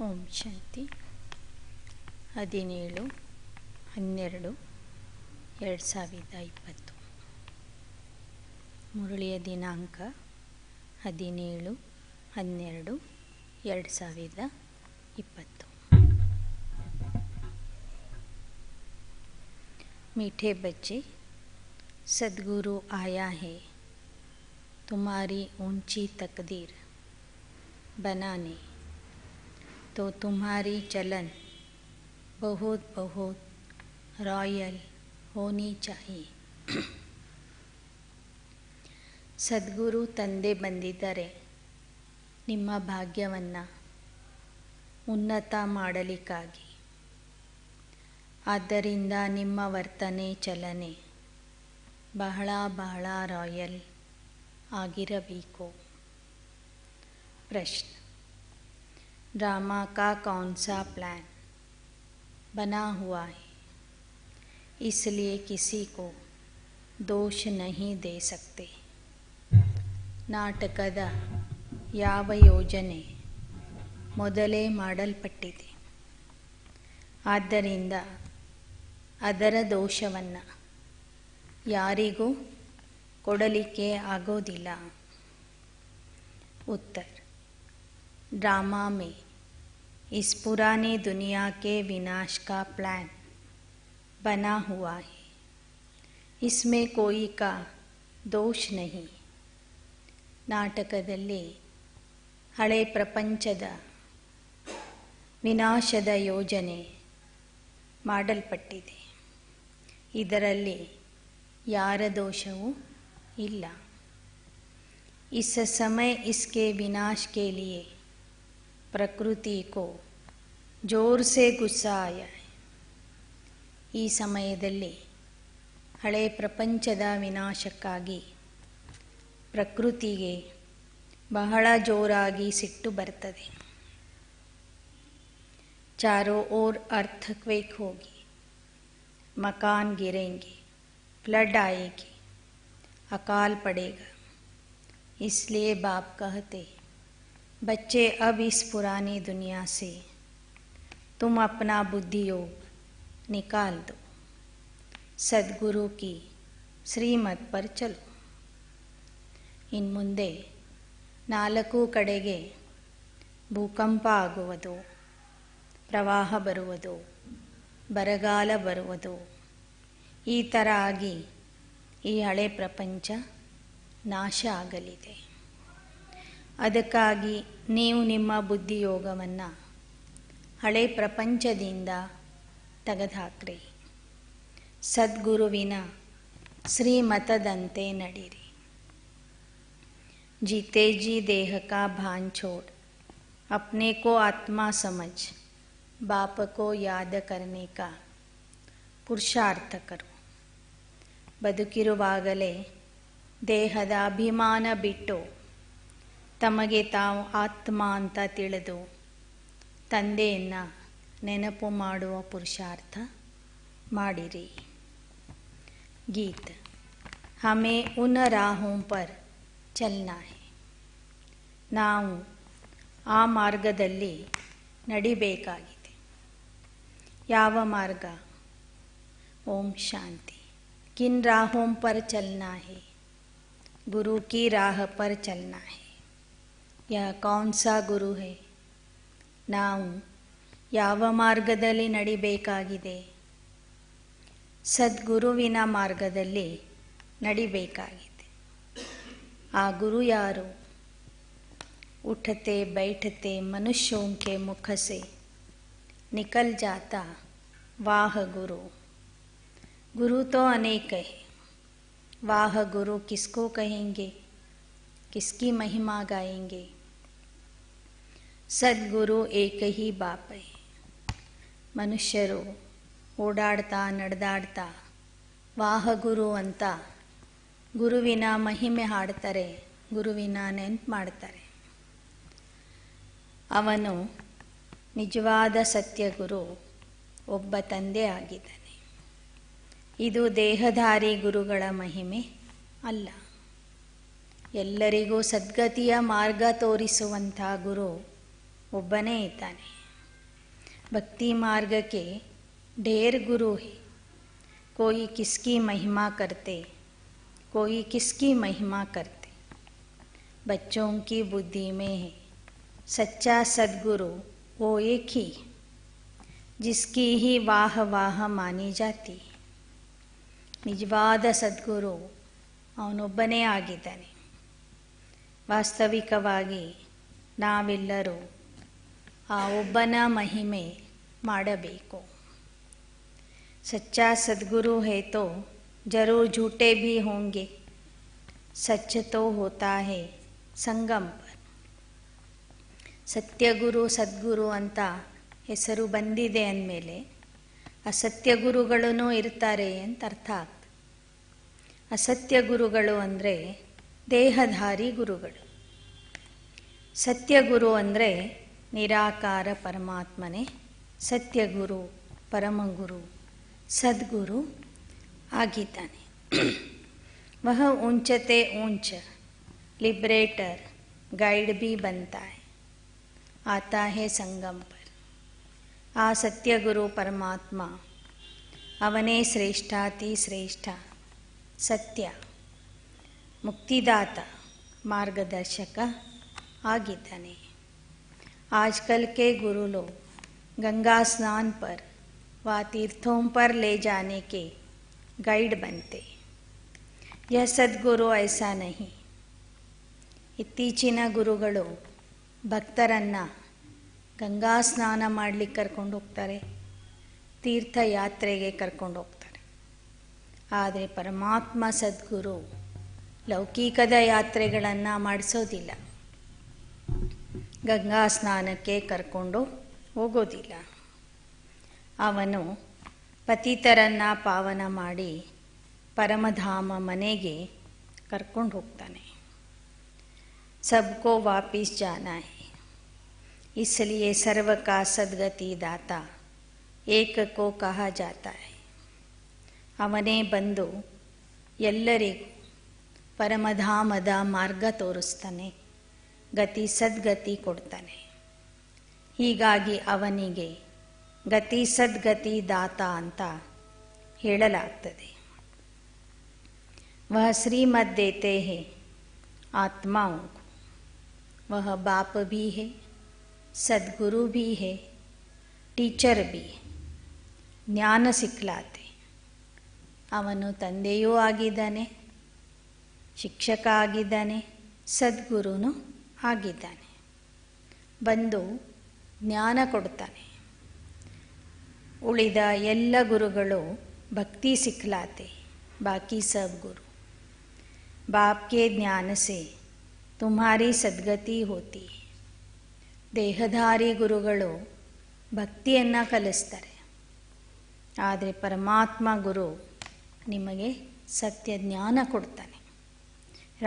ಓಂ ಶಾಂತಿ 17/12/2020 ಮುರಳಿಯ ದಿನಾಂಕ 17/12/2020। मीठे बच्चे, सद्गुरु आया है तुम्हारी ऊंची तकदीर बनाने, तो तुम्हारी चलन बहुत बहुत रॉयल होनी चाहिए। ಸದ್ಗುರು ತಂದೆ ಬಂದಿದ್ದರೆ ನಿಮ್ಮ ಭಾಗ್ಯವನ್ನು ಉನ್ನತ ಮಾಡಲಿಕ್ಕಾಗಿ, ಆದ್ದರಿಂದ ನಿಮ್ಮ ವರ್ತನೆ ಚಲನೆ ಬಹಳ ಬಹಳ ರಾಯಲ್ ಆಗಿರಬೇಕು। प्रश्न, ड्रामा का कौन सा प्लान बना हुआ है, इसलिए किसी को दोष नहीं दे सकते। ನಾಟಕದ ಯಾವ ಯೋಜನೆ ಮೊದಲೇ ಮಾಡಲ್ಪಟ್ಟಿದೆ, ಆದ್ದರಿಂದ ಅದರ ದೋಷವನ್ನು ಯಾರಿಗೂ ಕೊಡಲಿಕ್ಕೆ ಆಗೋದಿಲ್ಲ। उत्तर, ड्रामा में इस पुरानी दुनिया के विनाश का प्लान बना हुआ है, इसमें कोई का दोष नहीं। ನಾಟಕದಲ್ಲಿ ಹಳೆ ಪ್ರಪಂಚದ ವಿನಾಶದ ಯೋಜನೆ ಮಾಡಲ್ಪಟ್ಟಿದೆ, ಇದರಲ್ಲಿ ಯಾರ ದೋಷವೂ ಇಲ್ಲ। इस समय इसके विनाश के लिए प्रकृति को जोर से गुस्सा आया है। ಈ ಸಮಯದಲ್ಲಿ ಹಳೆ ಪ್ರಪಂಚದ ವಿನಾಶಕ್ಕಾಗಿ ಪ್ರಕೃತಿಗೆ ಬಹಳ ಜೋರಾಗಿ ಸಿಟ್ಟು ಬರ್ತದೆ। चारों ओर अर्थक्वेक होगी, मकान गिरेंगे, फ्लड आएगी, अकाल पड़ेगा। इसलिए बाप कहते, बच्चे अब इस पुरानी दुनिया से तुम अपना बुद्धि योग निकाल दो, सद्गुरु की श्रीमत पर चलो। ಇನ್ನು ಮುಂದೆ 4 ಕಡೆಗೆ ಭೂಕಂಪ ಆಗುವುದು, ಪ್ರವಾಹ ಬರುವುದು, ಬರಗಾಲ ಬರುವುದು, ಈ ಥರ ಆಗಿ ಈ ಹಳೆ ಪ್ರಪಂಚ ನಾಶ ಆಗಲಿದೆ। ಅದಕ್ಕಾಗಿ ನೀವು ನಿಮ್ಮ ಬುದ್ಧಿಯೋಗವನ್ನು ಹಳೆ ಪ್ರಪಂಚದಿಂದ ತೆಗೆದುಹಾಕ್ರಿ, ಸದ್ಗುರುವಿನ ಶ್ರೀಮತದಂತೆ ನಡೀರಿ। जीते जी देह का भान छोड़ अपने को आत्मा समझ बाप को याद करने का पुरुषार्थ करो। ಬದುಕಿರುವಾಗಲೇ ದೇಹದ ಅಭಿಮಾನ ಬಿಟ್ಟು ತಮಗೆ ತಾವು ಆತ್ಮ ಅಂತ ತಿಳಿದು ತಂದೆಯನ್ನು ನೆನಪು ಮಾಡುವ ಪುರುಷಾರ್ಥ ಮಾಡಿರಿ। गीत, हमें उन राहों पर ಚಲನಾ ಹೈ, ನಾವು ಆ ಮಾರ್ಗದಲ್ಲಿ ನಡಿಬೇಕಾಗಿದೆ। ಯಾವ ಮಾರ್ಗ? ಓಂ ಶಾಂತಿ। किन राहों पर चलना है? गुरु की राह पर चलना है। यह कौन सा गुरु है? ನಾವು ಯಾವ ಮಾರ್ಗದಲ್ಲಿ ನಡಿಬೇಕಾಗಿದೆ? ಸದ್ಗುರುವಿನ ಮಾರ್ಗದಲ್ಲಿ ನಡಿಬೇಕಾಗಿದೆ। आ गुरु यारो? उठते बैठते मनुष्यों के मुख से निकल जाता वाह गुरु। गुरु तो अनेक है, वाह गुरु किसको कहेंगे, किसकी महिमा गाएंगे? सद्गुरु एक ही बाप है। ಮನುಷ್ಯರು ಓಡಾಡ್ತಾ ನಡೆದಾಡ್ತಾ ವಾಹ ಗುರು ಅಂತ ಗುರುವಿನ ಮಹಿಮೆ ಹಾಡ್ತಾರೆ, ಗುರುವಿನ ನೆನಪು ಮಾಡ್ತಾರೆ। ಅವನು ನಿಜವಾದ ಸತ್ಯಗುರು ಒಬ್ಬ ತಂದೆ ಆಗಿದ್ದಾನೆ। ಇದು ದೇಹಧಾರಿ ಗುರುಗಳ ಮಹಿಮೆ ಅಲ್ಲ। ಎಲ್ಲರಿಗೂ ಸದ್ಗತಿಯ ಮಾರ್ಗ ತೋರಿಸುವಂಥ ಗುರು ಒಬ್ಬನೇ ಇದ್ದಾನೆ। भक्ति मार्ग के ढेर गुरु है, कोई किसकी महिमा करते, कोई किसकी महिमा करते। बच्चों की बुद्धि में है सच्चा सद्गुरु वो एक ही, जिसकी ही वाह वाह मानी जाती। ನಿಜವಾದ ಸದ್ಗುರು ಅವನೊಬ್ಬನೇ ಆಗಿದ್ದಾನೆ. ವಾಸ್ತವಿಕವಾಗಿ ನಾವೆಲ್ಲರೂ ಆ ಒಬ್ಬನ ಮಹಿಮೆ ಮಾಡಬೇಕು. सच्चा सद्गुरु है तो जरूर झूठे भी होंगे, सच तो होता है संगम पर. ಸತ್ಯಗುರು ಸದ್ಗುರು ಅಂತ ಹೆಸರು ಬಂದಿದೆ ಅಂದಮೇಲೆ ಅಸತ್ಯ ಗುರುಗಳೂ ಇರ್ತಾರೆ ಅಂತ ಅರ್ಥ ಆಗ್ತದೆ. ಅಸತ್ಯ ಗುರುಗಳು ಅಂದರೆ ದೇಹಧಾರಿ ಗುರುಗಳು. ಸತ್ಯಗುರು ಅಂದರೆ ನಿರಾಕಾರ ಪರಮಾತ್ಮನೇ ಸತ್ಯಗುರು, ಪರಮಗುರು, ಸದ್ಗುರು ಆಗಿದ್ದಾನೆ. ವಹ ऊंचते ऊंच लिबरेटर गाइड भी बनता है, आता है संगम पर. ಆ ಸತ್ಯಗುರು ಪರಮಾತ್ಮ ಅವನೇ ಶ್ರೇಷ್ಠಾತಿ ಶ್ರೇಷ್ಠ, ಸತ್ಯ, ಮುಕ್ತಿದಾತ, ಮಾರ್ಗದರ್ಶಕ ಆಗಿದ್ದಾನೆ. आजकल के गुरु लोग गंगा स्नान पर व तीर्थों पर ले जाने के गाइड बनते. यह सद्गुरु ऐसा नहीं. ಇತ್ತೀಚಿನ ಗುರುಗಳು ಭಕ್ತರನ್ನು ಗಂಗಾ ಸ್ನಾನ ಮಾಡಲಿಕ್ಕೆ ಕರ್ಕೊಂಡು ಹೋಗ್ತಾರೆ, ತೀರ್ಥಯಾತ್ರೆಗೆ ಕರ್ಕೊಂಡು ಹೋಗ್ತಾರೆ. ಆದರೆ ಪರಮಾತ್ಮ ಸದ್ಗುರು ಲೌಕಿಕದ ಯಾತ್ರೆಗಳನ್ನು ಮಾಡಿಸೋದಿಲ್ಲ, ಗಂಗಾ ಸ್ನಾನಕ್ಕೆ ಕರ್ಕೊಂಡು ಹೋಗೋದಿಲ್ಲ. ಅವನು ಪತಿತರನ್ನು ಪಾವನ ಮಾಡಿ ಪರಮಧಾಮ ಮನೆಗೆ ಕರ್ಕೊಂಡು ಹೋಗ್ತಾನೆ. सबको वापिस जाना है, इसलिए सर्व का सद्गति दाता एक को कहा जाता है. ಅವನೇ ಬಂದು ಎಲ್ಲರಿಗೂ ಪರಮಧಾಮದ ಮಾರ್ಗ ತೋರಿಸ್ತಾನೆ, ಗತಿ ಸದ್ಗತಿ ಕೊಡ್ತಾನೆ. ಹೀಗಾಗಿ ಅವನಿಗೆ ಗತಿ ಸದ್ಗತಿ ದಾತ ಅಂತ ಹೇಳಲಾಗ್ತದೆ. ವಹ ಶ್ರೀಮದ್ ದೇತೆ ಹೇ आत्माओं को, वह बाप भी है, सद्गुरु भी है, टीचर भी है, ಜ್ಞಾನ ಸಿಕ್ಲಾತೆ. ಅವನು ತಂದೆಯೂ ಆಗಿದ್ದಾನೆ, ಶಿಕ್ಷಕ ಆಗಿದ್ದಾನೆ, ಸದ್ಗುರುನು ಆಗಿದ್ದಾನೆ. ಬಂದು ಜ್ಞಾನ ಕೊಡ್ತಾನೆ. ಉಳಿದ ಎಲ್ಲ ಗುರುಗಳು ಭಕ್ತಿ ಸಿಕ್ಲಾತೆ, ಬಾಕಿ ಸಬ್ ಗುರು. बाप के ज्ञान से तुम्हारी सद्गति होती है. ದೇಹಧಾರಿ ಗುರುಗಳು ಭಕ್ತಿಯನ್ನು ಕಲಿಸ್ತಾರೆ, ಆದರೆ ಪರಮಾತ್ಮ ಗುರು ನಿಮಗೆ ಸತ್ಯ ಜ್ಞಾನ ಕೊಡ್ತಾನೆ,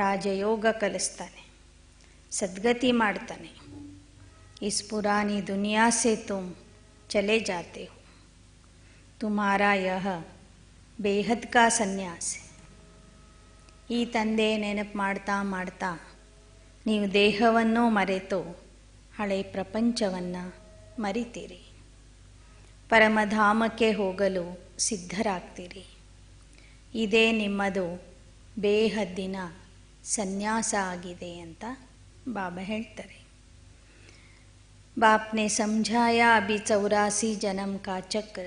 ರಾಜಯೋಗ ಕಲಿಸ್ತಾನೆ, ಸದ್ಗತಿ ಮಾಡ್ತಾನೆ. इस पुरानी दुनिया से तुम चले जाते हो, तुम्हारा यह बेहद का संन्यास है. ಈ ತಂದೆ ನೆನಪು ಮಾಡ್ತಾ ಮಾಡ್ತಾ ನೀವು ದೇಹವನ್ನು ಮರೆತು ಹಳೆ ಪ್ರಪಂಚವನ್ನು ಮರಿತೀರಿ, ಪರಮಧಾಮಕ್ಕೆ ಹೋಗಲು ಸಿದ್ಧರಾಗ್ತೀರಿ. ಇದೇ ನಿಮ್ಮದು ಬೇಹದ್ದಿನ ಸನ್ಯಾಸ ಆಗಿದೆ ಅಂತ ಬಾಬಾ ಹೇಳ್ತಾರೆ. बाप ने समझाया अभी 84 जन्म का चक्र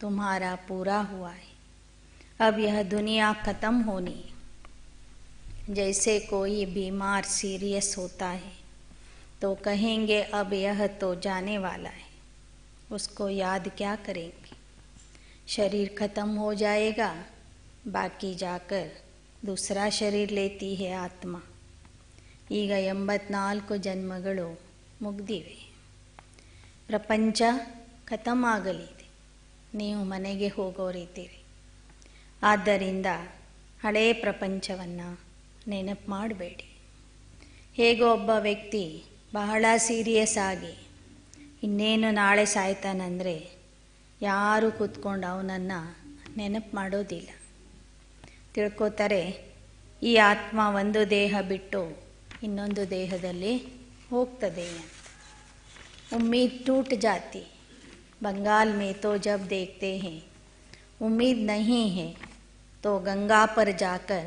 तुम्हारा पूरा हुआ है, अब यह दुनिया ख़त्म होनी. जैसे कोई बीमार सीरियस होता है तो कहेंगे अब यह तो जाने वाला है, उसको याद क्या करेंगे. शरीर ख़त्म हो जाएगा, बाकी जाकर दूसरा शरीर लेती है आत्मा. ಈಗ 84 ಜನ್ಮಗಳು ಮುಗ್ದಿವೆ, ಪ್ರಪಂಚ ಖತಮ್ ಆಗಲಿದೆ, ನೀವು ಮನೆಗೆ ಹೋಗೋರಿದ್ದೀರಿ. ಆದ್ದರಿಂದ ಹಳೆಯ ಪ್ರಪಂಚವನ್ನು ನೆನಪು ಮಾಡಬೇಡಿ. ಹೇಗೋ ಒಬ್ಬ ವ್ಯಕ್ತಿ ಬಹಳ ಸೀರಿಯಸ್ ಆಗಿ ಇನ್ನೇನು ನಾಳೆ ಸಾಯ್ತಾನಂದರೆ ಯಾರೂ ಕೂತ್ಕೊಂಡು ಅವನನ್ನು ನೆನಪು ಮಾಡೋದಿಲ್ಲ. ತಿಳ್ಕೊತಾರೆ ಈ ಆತ್ಮ ಒಂದು ದೇಹ ಬಿಟ್ಟು ಇನ್ನೊಂದು ದೇಹದಲ್ಲಿ ಹೋಗ್ತದೆ ಅಂತ. ಉಮ್ಮೀದ್ ಟೂಟ್ ಜಾತಿ, बंगाल में तो जब देखते हैं उम्मीद नहीं है तो गंगा पर जाकर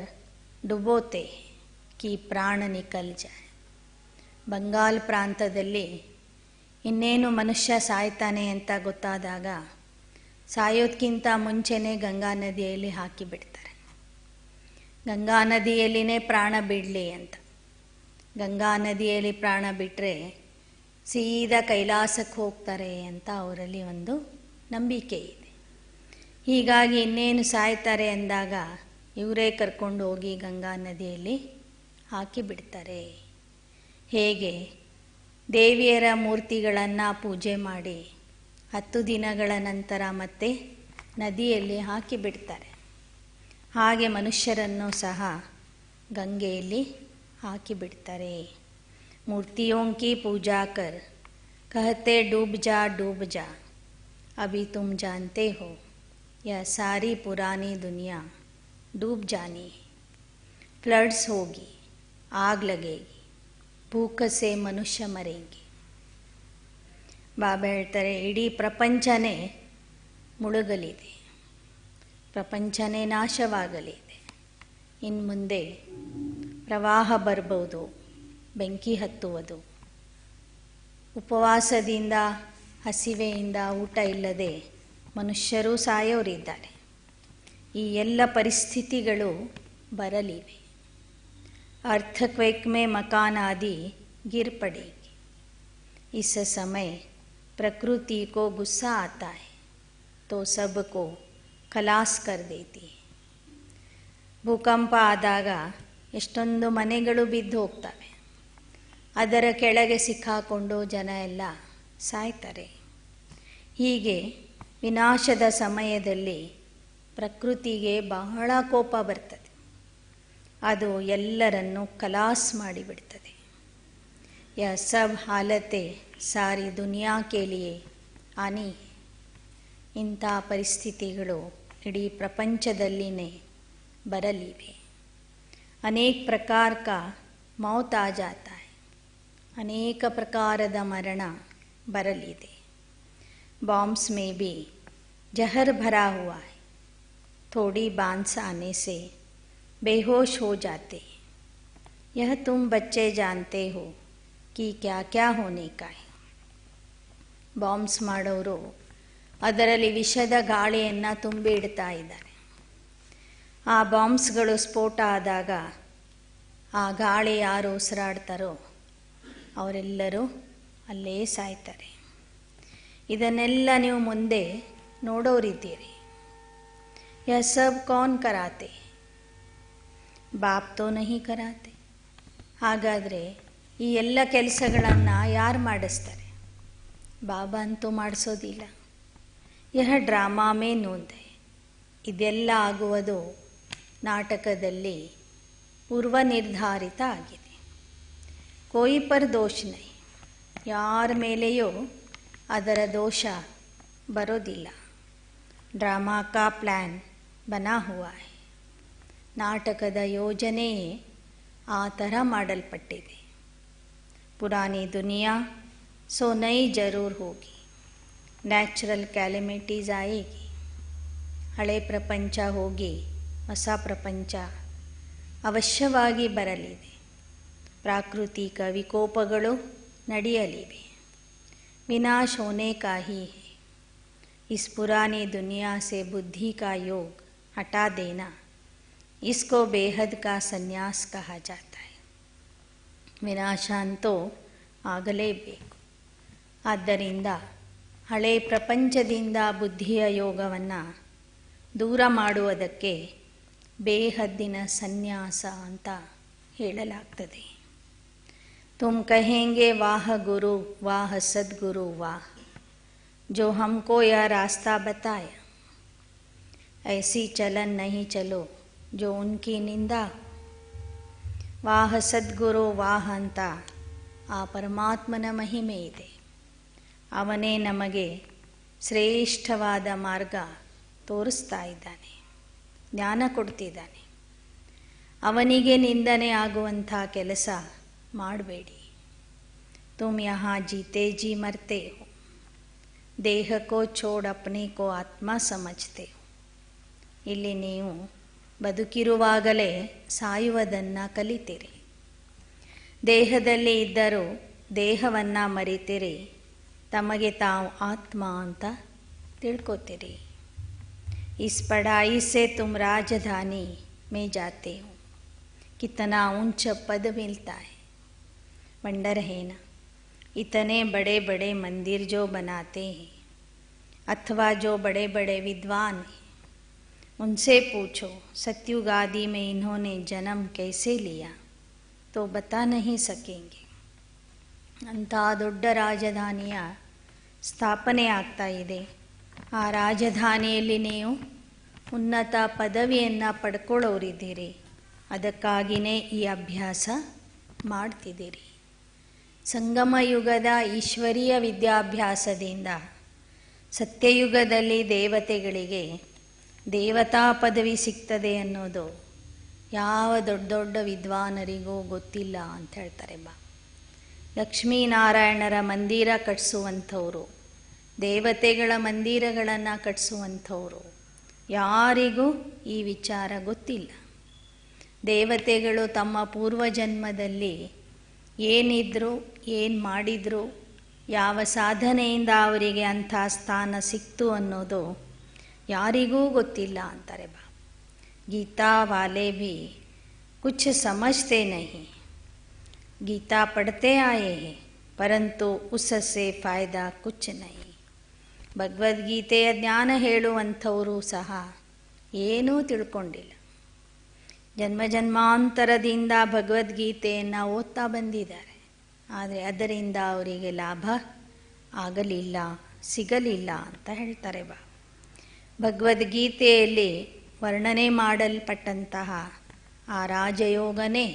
डुबोते हैं कि ಪ್ರಾಣ ನಿಕಲ್ ಜಾಯ್. ಬಂಗಾಲ್ ಪ್ರಾಂತದಲ್ಲಿ ಇನ್ನೇನು ಮನುಷ್ಯ ಸಾಯ್ತಾನೆ ಅಂತ ಗೊತ್ತಾದಾಗ ಸಾಯೋದಕ್ಕಿಂತ ಮುಂಚೆನೇ ಗಂಗಾ ನದಿಯಲ್ಲಿ ಹಾಕಿಬಿಡ್ತಾರೆ. ಗಂಗಾ ನದಿಯಲ್ಲಿನೇ ಪ್ರಾಣ ಬಿಡಲಿ ಅಂತ. ಗಂಗಾ ನದಿಯಲ್ಲಿ ಪ್ರಾಣ ಬಿಟ್ಟರೆ ಸೀದಾ ಕೈಲಾಸಕ್ಕೆ ಹೋಗ್ತಾರೆ ಅಂತ ಅವರಲ್ಲಿ ಒಂದು ನಂಬಿಕೆ ಇದೆ. ಹೀಗಾಗಿ ಇನ್ನೇನು ಸಾಯ್ತಾರೆ ಅಂದಾಗ ಇವರೇ ಕರ್ಕೊಂಡು ಹೋಗಿ ಗಂಗಾ ನದಿಯಲ್ಲಿ ಹಾಕಿಬಿಡ್ತಾರೆ. ಹೇಗೆ ದೇವಿಯರ ಮೂರ್ತಿಗಳನ್ನು ಪೂಜೆ ಮಾಡಿ 10 ದಿನಗಳ ನಂತರ ಮತ್ತೆ ನದಿಯಲ್ಲಿ ಹಾಕಿಬಿಡ್ತಾರೆ. ಹಾಗೆ ಮನುಷ್ಯರನ್ನು ಸಹ ಗಂಗೆಯಲ್ಲಿ ಹಾಕಿಬಿಡ್ತಾರೆ. ಮೂರ್ತಿಯೋं की पूजा कर कहते डूब जा अभी तुम जानते हो यह सारी पुरानी दुनिया डूब जानी है. फ्लड्स होगी, आग लगेगी, भूख से मनुष्य मरेंगे. ಬಾಬಾ ಹೇಳ್ತಾರೆ, ಇಡೀ ಪ್ರಪಂಚನೇ ಮುಳುಗಲಿದೆ, ಪ್ರಪಂಚನೇ ನಾಶವಾಗಲಿದೆ. ಇನ್ನು ಮುಂದೆ ಪ್ರವಾಹ ಬರ್ಬೋದು, ಬೆಂಕಿ ಹತ್ತುವುದು, ಉಪವಾಸದಿಂದ ಹಸಿವೆಯಿಂದ ಊಟ ಇಲ್ಲದೆ ಮನುಷ್ಯರೂ ಸಾಯೋರಿದ್ದಾರೆ. ಈ ಎಲ್ಲ ಪರಿಸ್ಥಿತಿಗಳು ಬರಲಿವೆ. अर्थक्वेक में मकान आदि गिर पड़ेगी. इस समय प्रकृति को गुस्सा आता है तो सबको खलास कर देती है. ಭೂಕಂಪ ಆದಾಗ ಎಷ್ಟೊಂದು ಮನೆಗಳು ಬಿದ್ದು ಹೋಗ್ತವೆ. ಅದರ ಕೆಳಗೆ ಸಿಕ್ಕಾಕೊಂಡು ಜನ ಎಲ್ಲ ಸಾಯ್ತಾರೆ. ಹೀಗೆ ವಿನಾಶದ ಸಮಯದಲ್ಲಿ ಪ್ರಕೃತಿಗೆ ಬಹಳ ಕೋಪ ಬರ್ತದೆ. ಅದು ಎಲ್ಲರನ್ನು ಖಲಾಸ್ ಮಾಡಿಬಿಡ್ತದೆ. ಯಹ ಸಬ್ ಹಾಲತೆ ಸಾರಿ ದುನಿಯಾ ಕೆ ಲಿಯೆ ಆನಿ. ಇಂಥ ಪರಿಸ್ಥಿತಿಗಳು ಇಡೀ ಪ್ರಪಂಚದಲ್ಲಿನೇ ಬರಲಿವೆ. ಅನೇಕ ಪ್ರಕಾರ ಕಾ ಮೌತ್ ಆ ಜಾತಾ ಹೈ. ಅನೇಕ ಪ್ರಕಾರದ ಮರಣ ಬರಲಿದೆ. बॉम्ब्स में भी जहर भरा हुआ है. थोड़ी बांस आने से बेहोश हो जाते. यह तुम बच्चे जानते हो कि क्या क्या होने का है. ಬಾಂಬ್ಸ್ ಮಾಡೋರು ಅದರಲ್ಲಿ ವಿಷದ ಗಾಳಿಯನ್ನು ತುಂಬಿ ಇಡ್ತಾ ಇದ್ದಾರೆ. ಆ ಬಾಂಬ್ಸ್ಗಳು ಸ್ಫೋಟ ಆದಾಗ ಆ ಗಾಳಿ ಯಾರು ಉಸಿರಾಡ್ತಾರೋ ಅವರೆಲ್ಲರೂ ಅಲ್ಲೇ ಸಾಯ್ತಾರೆ. ಇದನ್ನೆಲ್ಲ ನೀವು ಮುಂದೆ ನೋಡೋರಿದ್ದೀರಿ. यह सब कौन कराते? ಬಾಪ್ ತೋ ನಹಿ ಕರಾತೆ. ಹಾಗಾದರೆ ಈ ಎಲ್ಲ ಕೆಲಸಗಳನ್ನು ಯಾರು ಮಾಡಿಸ್ತಾರೆ? ಬಾಬಾ ಅಂತೂ ಮಾಡಿಸೋದಿಲ್ಲ. ಯಹ ಡ್ರಾಮಾ ಮೇ ನೋಂದೆ. ಇದೆಲ್ಲ ಆಗುವುದು ನಾಟಕದಲ್ಲಿ ಪೂರ್ವ ನಿರ್ಧಾರಿತ ಆಗಿದೆ. ಕೋಯಿ ಪರ್ ದೋಷ ನಹಿ. ಯಾರ ಮೇಲೆಯೂ ಅದರ ದೋಷ ಬರೋದಿಲ್ಲ. ಡ್ರಾಮಾ ಕಾ ಪ್ಲ್ಯಾನ್ ಬನಾ ಹುವಾ ಹೈ. ನಾಟಕದ ಯೋಜನೆಯೇ ಆ ಥರ ಮಾಡಲ್ಪಟ್ಟಿದೆ. ಪುರಾನಿ ದುನಿಯಾ ಸೋ ನೈ ಜರೂರ್ ಹೋಗಿ. ನ್ಯಾಚುರಲ್ ಕ್ಯಾಲಮಿಟೀಸ್ ಆಯೇಗಿ. ಹಳೆ ಪ್ರಪಂಚ ಹೋಗಿ ಹೊಸ ಪ್ರಪಂಚ ಅವಶ್ಯವಾಗಿ ಬರಲಿದೆ. ಪ್ರಾಕೃತಿಕ ವಿಕೋಪಗಳು ನಡೆಯಲಿವೆ. विनाश होने का ही है. इस पुरानी दुनिया से बुद्धि का योग हटा देना, इसको बेहद का संन्यास कहा जाता है. ವಿನಾಶ ಅಂತೂ ಆಗಲೇಬೇಕು. ಆದ್ದರಿಂದ ಹಳೆ ಪ್ರಪಂಚದಿಂದ ಬುದ್ಧಿಯ ಯೋಗವನ್ನು ದೂರ ಮಾಡುವುದಕ್ಕೆ ಬೇಹದ್ದಿನ ಸನ್ಯಾಸ ಅಂತ ಹೇಳಲಾಗ್ತದೆ. तुम कहेंगे वाह गुरु वाह सद्गुरु वाह, जो हमको यह रास्ता बताया. ऐसी चलन नहीं चलो जो उनकी निंदा. ವಾಹ ಸದ್ಗುರು ವಾಹ ಅಂತ ಆ ಪರಮಾತ್ಮನ ಮಹಿಮೆ ಇದೆ. ಅವನೇ ನಮಗೆ ಶ್ರೇಷ್ಠವಾದ ಮಾರ್ಗ ತೋರಿಸ್ತಾ ಇದ್ದಾನೆ, ಜ್ಞಾನ ಕೊಡ್ತಿದ್ದಾನೆ. ಅವನಿಗೆ ನಿಂದನೆ ಆಗುವಂಥ ಕೆಲಸ ಮಾಡಬೇಡಿ. ತುಮ್ ಯಹಾ ಜೀತೆ ಜಿ ಮರ್ತೆ ಹೋ. ದೇಹ ಕೋ ಛೋಡ್ ಅಪ್ನೆ ಕೋ ಆತ್ಮ ಸಮಜ್ತೆ. ಇಲ್ಲಿ ನೀವು ಬದುಕಿರುವಾಗಲೇ ಸಾಯುವುದನ್ನು ಕಲಿತೀರಿ. ದೇಹದಲ್ಲಿ ಇದ್ದರೂ ದೇಹವನ್ನು ಮರಿತೀರಿ, ತಮಗೆ ತಾವು ಆತ್ಮ ಅಂತ ತಿಳ್ಕೊತೀರಿ. ಇಸ್ ಪಢಾಯಿ ಸೆ ತುಮ್ ರಾಜಧಾನಿ में जाते हो, कितना ऊंचा पद मिलता है. वंडर है ना, इतने बड़े बड़े मंदिर जो बनाते हैं अथवा जो बड़े बड़े विद्वान हैं, उनसे पूछो सतयुग आदि में इन्होंने जन्म कैसे लिया तो बता नहीं सकेंगे. ಅಂಥ ದೊಡ್ಡ ರಾಜಧಾನಿಯ ಸ್ಥಾಪನೆ ಆಗ್ತಾ ಇದೆ. ಆ ರಾಜಧಾನಿಯಲ್ಲಿ ನೀವು ಉನ್ನತ ಪದವಿಯನ್ನು ಪಡ್ಕೊಳ್ಳೋರಿದ್ದೀರಿ. ಅದಕ್ಕಾಗಿಯೇ ಈ ಅಭ್ಯಾಸ ಮಾಡ್ತಿದ್ದೀರಿ. ಸಂಗಮ ಯುಗದ ಈಶ್ವರೀಯ ವಿದ್ಯಾಭ್ಯಾಸದಿಂದ ಸತ್ಯಯುಗದಲ್ಲಿ ದೇವತೆಗಳಿಗೆ ದೇವತಾ ಪದವಿ ಸಿಗ್ತದೆ ಅನ್ನೋದು ಯಾವ ದೊಡ್ಡ ದೊಡ್ಡ ವಿದ್ವಾನರಿಗೂ ಗೊತ್ತಿಲ್ಲ ಅಂತ ಹೇಳ್ತಾರೆ. ಲಕ್ಷ್ಮೀನಾರಾಯಣರ ಮಂದಿರ ಕಟ್ಟಿಸುವಂಥವರು, ದೇವತೆಗಳ ಮಂದಿರಗಳನ್ನು ಕಟ್ಟಿಸುವಂಥವರು ಯಾರಿಗೂ ಈ ವಿಚಾರ ಗೊತ್ತಿಲ್ಲ. ದೇವತೆಗಳು ತಮ್ಮ ಪೂರ್ವಜನ್ಮದಲ್ಲಿ ಏನಿದ್ರು, ಏನು ಮಾಡಿದ್ರು, ಯಾವ ಸಾಧನೆಯಿಂದ ಅವರಿಗೆ ಅಂಥ ಸ್ಥಾನ ಸಿಕ್ತು ಅನ್ನೋದು ಯಾರಿಗೂ ಗೊತ್ತಿಲ್ಲ ಅಂತಾರೆ. ಗೀತಾ ವಾಲೆ ಭಿ ಕುಛ್ ಸಮಜ್ತೆ ನಹೀ. ಗೀತಾ ಪढ़ते आए हैं परंतु उससे फायदा कुछ नहीं. ಭಗವದ್ಗೀತೆಯ ಜ್ಞಾನ ಹೇಳುವಂಥವರು ಸಹ ಏನೂ ತಿಳ್ಕೊಂಡಿಲ್ಲ. ಜನ್ಮ ಜನ್ಮಾಂತರದಿಂದ ಭಗವದ್ಗೀತೆಯನ್ನು ಓದ್ತಾ ಬಂದಿದ್ದಾರೆ. ಆದರೆ ಅದರಿಂದ ಅವರಿಗೆ ಲಾಭ ಆಗಲಿಲ್ಲ, ಸಿಗಲಿಲ್ಲ ಅಂತ ಹೇಳ್ತಾರೆ. ಭಗವದ್ಗೀತೆಯಲ್ಲಿ ವರ್ಣನೆ ಮಾಡಲ್ಪಟ್ಟಂತಹ ಆ ರಾಜಯೋಗನೇ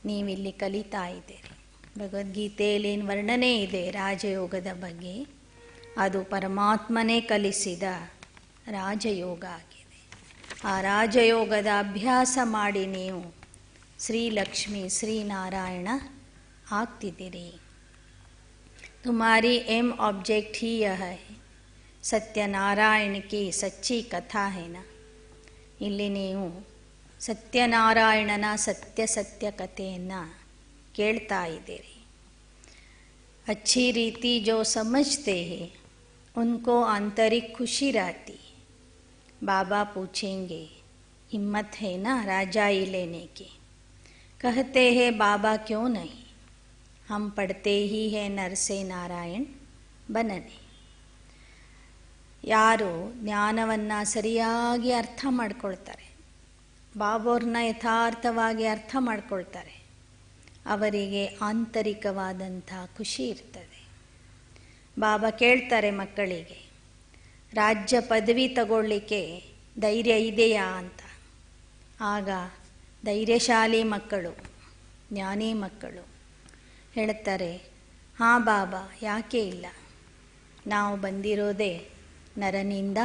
ನೀವಿಲ್ಲಿ ಕಲಿತಾ ಇದ್ದೀರಿ. ಭಗವದ್ಗೀತೆಯಲ್ಲಿ ಏನು ವರ್ಣನೆ ಇದೆ ರಾಜಯೋಗದ ಬಗ್ಗೆ, ಅದು ಪರಮಾತ್ಮನೇ ಕಲಿಸಿದ ರಾಜಯೋಗ ಆಗಿದೆ. ಆ ರಾಜಯೋಗದ ಅಭ್ಯಾಸ ಮಾಡಿ ನೀವು ಶ್ರೀಲಕ್ಷ್ಮಿ ಶ್ರೀನಾರಾಯಣ ಆಗ್ತಿದ್ದೀರಿ. ತುಮಾರಿ ಎಮ್ ಆಬ್ಜೆಕ್ಟ್ ಹಿ ಯಹ ಹೈ, ಸತ್ಯನಾರಾಯಣ ಕಿ ಸಚ್ಚಿ ಕಥಾ ಹೇನ. ಇಲ್ಲಿ ನೀವು ಸತ್ಯನಾರಾಯಣನ ಸತ್ಯ ಕಥೆಯನ್ನು ಕೇಳ್ತಾ ಇದ್ದೀರಿ. अच्छी रीति जो समझते हैं उनको आंतरिक खुशी रहती. बाबा पूछेंगे हिम्मत है ना राजाई लेने की. कहते हैं बाबा क्यों नहीं, हम पढ़ते ही हैं नर से नारायण बनने. ಯಾರು ಜ್ಞಾನವನ್ನು ಸರಿಯಾಗಿ ಅರ್ಥ ಮಾಡ್ಕೊಳ್ತಾರೆ, ಬಾಬೋರ್ನ ಯಥಾರ್ಥವಾಗಿ ಅರ್ಥ ಮಾಡ್ಕೊಳ್ತಾರೆ, ಅವರಿಗೆ ಆಂತರಿಕವಾದಂಥ ಖುಷಿ ಇರ್ತದೆ. ಬಾಬಾ ಕೇಳ್ತಾರೆ ಮಕ್ಕಳಿಗೆ, ರಾಜ್ಯ ಪದವಿ ತಗೊಳ್ಳಿಕ್ಕೆ ಧೈರ್ಯ ಇದೆಯಾ ಅಂತ. ಆಗ ಧೈರ್ಯಶಾಲಿ ಮಕ್ಕಳು, ಜ್ಞಾನಿ ಮಕ್ಕಳು ಹೇಳ್ತಾರೆ, ಹಾಂ ಬಾಬಾ, ಯಾಕೆ ಇಲ್ಲ, ನಾವು ಬಂದಿರೋದೇ ನರನಿಂದ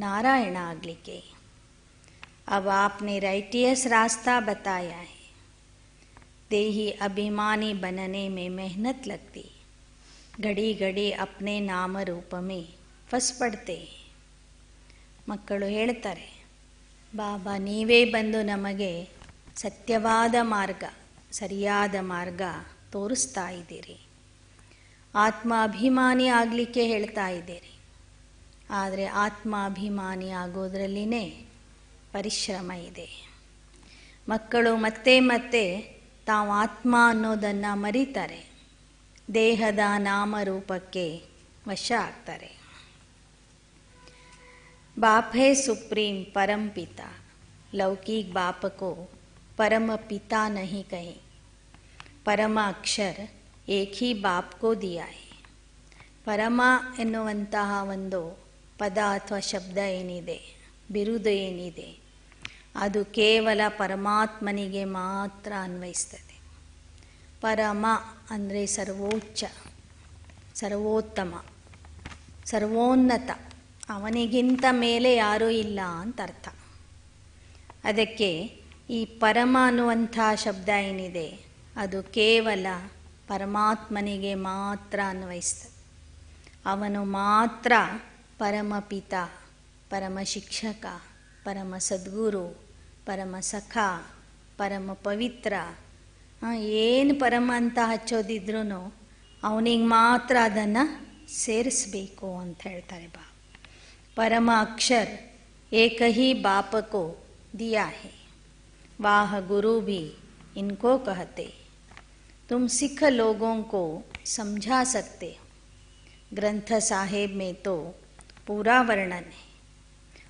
ನಾರಾಯಣ ಆಗಲಿಕ್ಕೆ. अब आपने राइटियस रास्ता बताया है. देही अभिमानी बनने में मेहनत लगती, घड़ी घड़ी अपने नाम रूप में फंस पड़ते. ಮಕ್ಕಳು ಹೇಳ್ತಾರೆ, ಬಾಬಾ ನೀವೇ ಬಂದು ನಮಗೆ ಸತ್ಯವಾದ ಮಾರ್ಗ, ಸರಿಯಾದ ಮಾರ್ಗ ತೋರಿಸ್ತಾ ಇದ್ದೀರಿ. ಆತ್ಮ ಅಭಿಮಾನಿ ಆಗಲಿಕ್ಕೆ ಹೇಳ್ತಾ ಇದ್ದೀರಿ. ಆದರೆ ಆತ್ಮ ಅಭಿಮಾನಿ ಆಗೋದ್ರಲ್ಲಿನೇ ಪರಿಶ್ರಮ ಇದೆ. ಮಕ್ಕಳು ಮತ್ತೆ ಮತ್ತೆ ತಾವು ಆತ್ಮ ಅನ್ನೋದನ್ನು ಮರೀತಾರೆ, ದೇಹದ ನಾಮರೂಪಕ್ಕೆ ವಶ ಆಗ್ತಾರೆ. बाप है सुप्रीम परम पिता, लौकिक बाप को परम पिता नहीं कहें. परम अक्षर एक ही बाप को दिया है. ಪರಮ ಎನ್ನುವಂತಹ ಒಂದು ಪದ ಅಥವಾ ಶಬ್ದ ಏನಿದೆ, ಬಿರುದು ಏನಿದೆ, ಅದು ಕೇವಲ ಪರಮಾತ್ಮನಿಗೆ ಮಾತ್ರ ಅನ್ವಯಿಸ್ತದೆ. ಪರಮ ಅಂದರೆ ಸರ್ವೋಚ್ಚ, ಸರ್ವೋತ್ತಮ, ಸರ್ವೋನ್ನತ, ಅವನಿಗಿಂತ ಮೇಲೆ ಯಾರೂ ಇಲ್ಲ ಅಂತ ಅರ್ಥ. ಅದಕ್ಕೆ ಈ ಪರಮ ಅನ್ನುವಂಥ ಶಬ್ದ ಏನಿದೆ, ಅದು ಕೇವಲ ಪರಮಾತ್ಮನಿಗೆ ಮಾತ್ರ ಅನ್ವಯಿಸ್ತದೆ. ಅವನು ಮಾತ್ರ ಪರಮಪಿತ, ಪರಮ ಶಿಕ್ಷಕ, ಪರಮ ಸದ್ಗುರು, ಪರಮ ಸಖ, ಪರಮ ಪವಿತ್ರ. ಏನು ಪರಮ ಅಂತ ಹಚ್ಚೋದಿದ್ರೂ ಅವನಿಗೆ ಮಾತ್ರ ಅದನ್ನು ಸೇರಿಸಬೇಕು ಅಂತ ಹೇಳ್ತಾರೆ ಬಾಬಾ. परम अक्षर एक ही बाप को दिया है, वाह गुरु भी इनको कहते. तुम सिख लोगों को समझा सकते हो. ग्रंथ साहेब में तो पूरा वर्णन है